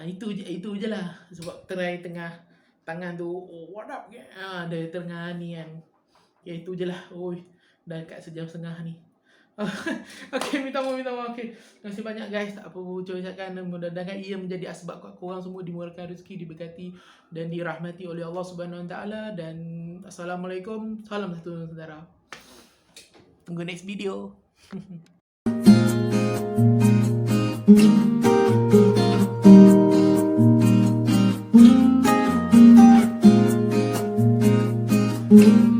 Itu je lah. Sebab try tengah tangan tu, what up ke? Dia tengah ni kan. Ya, itu je lah. Dah kat sejam setengah ni. Okay, minta maaf. Okay, terima kasih banyak guys. Tak apa ucapkan, mudah-mudahan ia menjadi asbab kat korang semua dimurahkan rezeki, diberkati dan dirahmati oleh Allah Subhanahu Wa Taala. Dan assalamualaikum, salam satu saudara. Tunggu next video. Thank you.